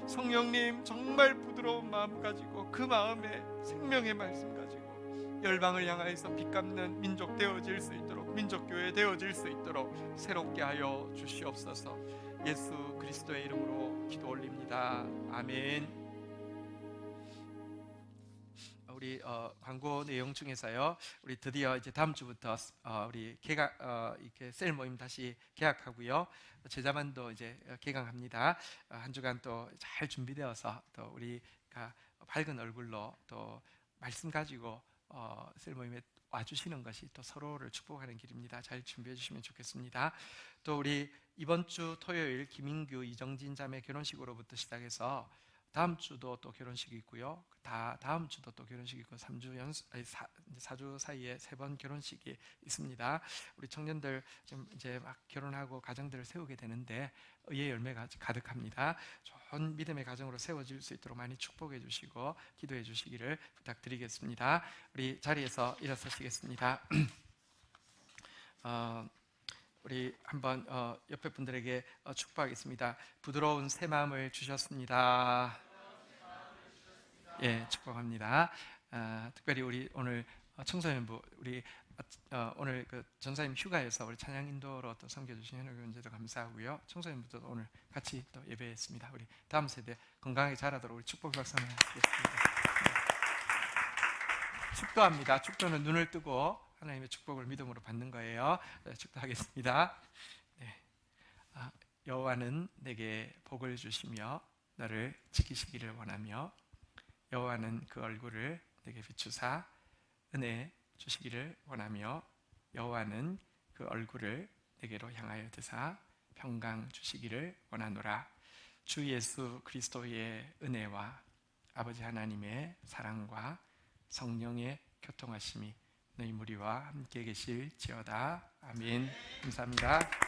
성령님 정말 부드러운 마음 가지고 그 마음에 생명의 말씀 가지고 열방을 향하여서 빛갚는 민족 되어질 수 있도록, 민족교회 되어질 수 있도록 새롭게 하여 주시옵소서. 예수 그리스도의 이름으로 기도 올립니다. 아멘. 우리 광고 내용 중에서요, 우리 드디어 이제 다음 주부터 우리 개강 이렇게 셀 모임 다시 개학하고요, 제자반도 이제 개강합니다. 한 주간 또 잘 준비되어서 또 우리가 밝은 얼굴로 또 말씀 가지고 셀 모임에 와주시는 것이 또 서로를 축복하는 길입니다. 잘 준비해 주시면 좋겠습니다. 또 우리 이번 주 토요일 김인규 이정진 자매 결혼식으로부터 시작해서 다음 주도 또 결혼식이 있고요. 다음 주도 또 결혼식이 있고 4주 사이에 3번 결혼식이 있습니다. 우리 청년들 지금 이제 막 결혼하고 가정들을 세우게 되는데 의의 열매가 가득합니다. 좋은 믿음의 가정으로 세워질 수 있도록 많이 축복해 주시고 기도해 주시기를 부탁드리겠습니다. 우리 자리에서 일어서시겠습니다. 우리 한번 옆에 분들에게 축복하겠습니다. 부드러운 새 마음을 주셨습니다. 예, 축복합니다. 특별히 우리 오늘 청소년부 우리 오늘 그 전사님 휴가에서 우리 찬양 인도로 또 섬겨주신 현역교원제도 감사하고요. 청소년부도 오늘 같이 또 예배했습니다. 우리 다음 세대 건강하게 자라도록 우리 축복 박수 한번 하시겠습니다. 축도합니다. 축도는 눈을 뜨고 하나님의 축복을 믿음으로 받는 거예요. 축도하겠습니다. 네. 여호와는 내게 복을 주시며 너를 지키시기를 원하며 여호와는 그 얼굴을 내게 비추사 은혜 주시기를 원하며 여호와는 그 얼굴을 내게로 향하여 드사 평강 주시기를 원하노라. 주 예수 그리스도의 은혜와 아버지 하나님의 사랑과 성령의 교통하심이 너희 무리와 함께 계실지어다. 아멘. 감사합니다.